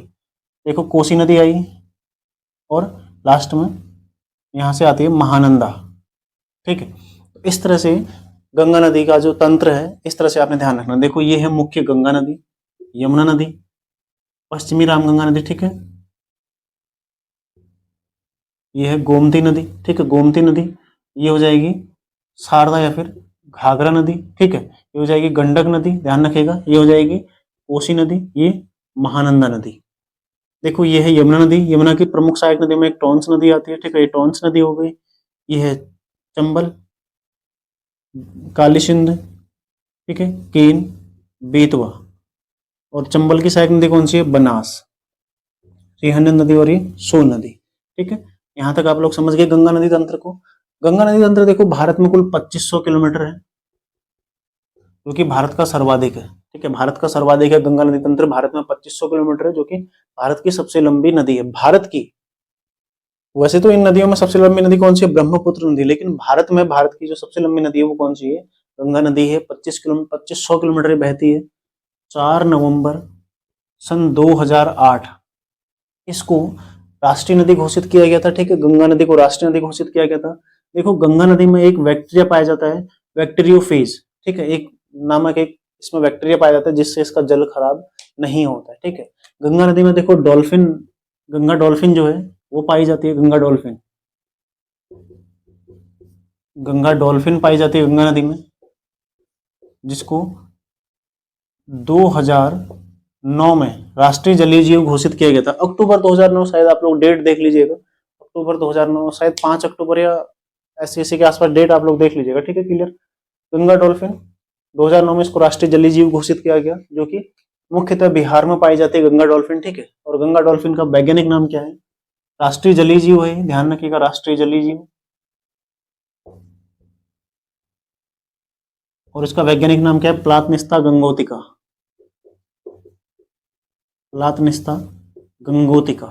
देखो कोसी नदी आई, और लास्ट में यहाँ से आती है महानंदा, ठीक है। तो इस तरह से गंगा नदी का जो तंत्र है, इस तरह से आपने ध्यान रखना। देखो ये है मुख्य गंगा नदी, यमुना नदी, पश्चिमी रामगंगा नदी, ठीक है। ये है गोमती नदी, ठीक है। गोमती नदी ये हो जाएगी शारदा या फिर घाघरा नदी, ठीक है। ये हो जाएगी गंडक नदी, ध्यान रखिएगा। ये हो जाएगी कोसी नदी, ये महानंदा नदी। देखो ये है यमुना नदी, यमुना की प्रमुख सहायक नदी में एक टॉन्स नदी आती है, ठीक है। ये टॉन्स नदी हो गई। ये है चंबल, काली सिंध, ठीक है, केन, बेतवा, और चंबल की सहायक नदी कौन सी है, बनास, रिहंद नदी, और ये सोन नदी, ठीक है। यहाँ तक आप लोग समझ गए गंगा नदी तंत्र को। गंगा नदी तंत्र देखो भारत में कुल 2500 किलोमीटर है, जो कि भारत का सर्वाधिक है, ठीक है। भारत का सर्वाधिक है गंगा नदी तंत्र, भारत में 2500 किलोमीटर है, जो कि भारत की सबसे लंबी नदी है, भारत की। वैसे तो इन नदियों में सबसे लंबी नदी कौन सी है, ब्रह्मपुत्र नदी, लेकिन भारत में भारत की जो सबसे लंबी नदी है वो कौन सी है, गंगा नदी है। 2500 किलोमीटर बहती है। 4 नवंबर सन 2008 इसको राष्ट्रीय नदी घोषित किया गया था, ठीक है। गंगा नदी को राष्ट्रीय नदी घोषित किया गया था। देखो गंगा नदी में एक बैक्टीरिया पाया जाता है, बैक्टीरियोफेज, ठीक है। एक नामक एक इसमें बैक्टीरिया पाया जाता है, जिससे इसका जल खराब नहीं होता है, ठीक है। गंगा नदी में देखो डॉल्फिन, गंगा डॉल्फिन जो है वो पाई जाती है, गंगा डॉल्फिन, गंगा डॉल्फिन पाई जाती है गंगा नदी में, जिसको 2009 में राष्ट्रीय जलीय जीव घोषित किया गया था। अक्टूबर 2009, शायद आप लोग डेट देख लीजिएगा, अक्टूबर 2009, शायद 5 अक्टूबर या ऐसे ऐसे के आसपास डेट आप लोग देख लीजिएगा, ठीक है, क्लियर। गंगा डॉल्फिन 2009 में इसको राष्ट्रीय जलीय जीव घोषित किया गया, जो कि मुख्यतः बिहार में पाई जाती है गंगा डॉल्फिन, ठीक है। और गंगा डॉल्फिन का वैज्ञानिक नाम क्या है? राष्ट्रीय जलीय जीव है, ध्यान रखिएगा, राष्ट्रीय जलीय जीव। और इसका वैज्ञानिक नाम क्या है? प्लातनिस्ता गंगोतिका, प्लातनिस्ता गंगोतिका,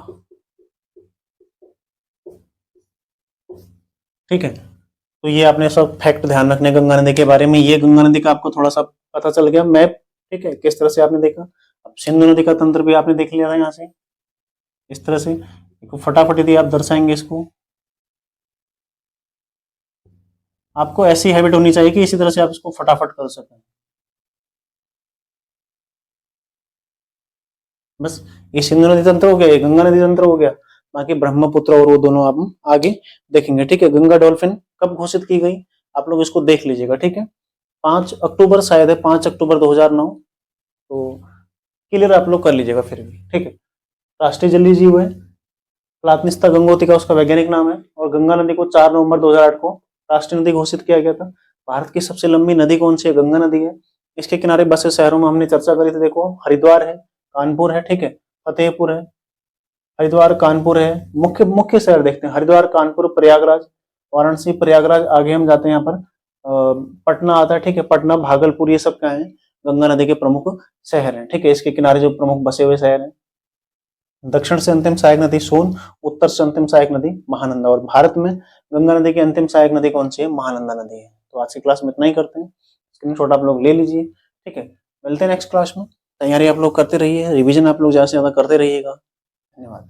ठीक है। तो ये आपने सब फैक्ट ध्यान रखने गंगा नदी के बारे में। ये गंगा नदी का आपको थोड़ा सा पता चल गया, मैप, ठीक है, किस तरह से आपने देखा। अब सिंधु नदी का तंत्र भी आपने देख लिया था यहाँ से, इस तरह से। फटाफट यदि आप दर्शाएंगे इसको, आपको ऐसी हैबिट होनी चाहिए कि इसी तरह से आप इसको फटाफट कर सकें। बस ये सिंधु नदी तंत्र हो गया, ये गंगा नदी तंत्र हो गया, बाकी ब्रह्मपुत्र और वो दोनों आप आगे देखेंगे, ठीक है। गंगा डॉल्फिन कब घोषित की गई, आप लोग इसको देख लीजिएगा, ठीक है। 5 अक्टूबर शायद है, 5 अक्टूबर 2009, तो क्लियर आप लोग कर लीजिएगा फिर भी, ठीक है। राष्ट्रीय जलीय जीव है प्लातनिस्ता गंगोतिका, उसका वैज्ञानिक नाम है। और गंगा नदी को 4 नवंबर 2008 को राष्ट्रीय नदी घोषित किया गया था। भारत की सबसे लंबी नदी कौन सी है? गंगा नदी है। इसके किनारे बसे शहरों में हमने चर्चा करी थी, देखो, हरिद्वार है, कानपुर है, ठीक है, फतेहपुर है, हरिद्वार कानपुर है। मुख्य मुख्य शहर देखते हैं, हरिद्वार, कानपुर, प्रयागराज, वाराणसी, प्रयागराज। आगे हम जाते हैं यहाँ पर पटना आता है, ठीक है, पटना, भागलपुर, ये सब क्या है? गंगा नदी के प्रमुख शहर हैं, ठीक है। इसके किनारे जो प्रमुख बसे हुए शहर हैं। दक्षिण से अंतिम सहायक नदी सोन, उत्तर से अंतिम सहायक नदी महानंदा। और भारत में गंगा नदी की अंतिम सहायक नदी कौन सी है? महानंदा नदी है। तो आज की क्लास में इतना ही करते हैं, स्क्रीनशॉट आप लोग ले लीजिए, ठीक है। मिलते हैं नेक्स्ट क्लास में। तैयारी आप लोग करते रहिए, रिवीजन आप लोग ज्यादा से ज्यादा करते रहिएगा। धन्यवाद।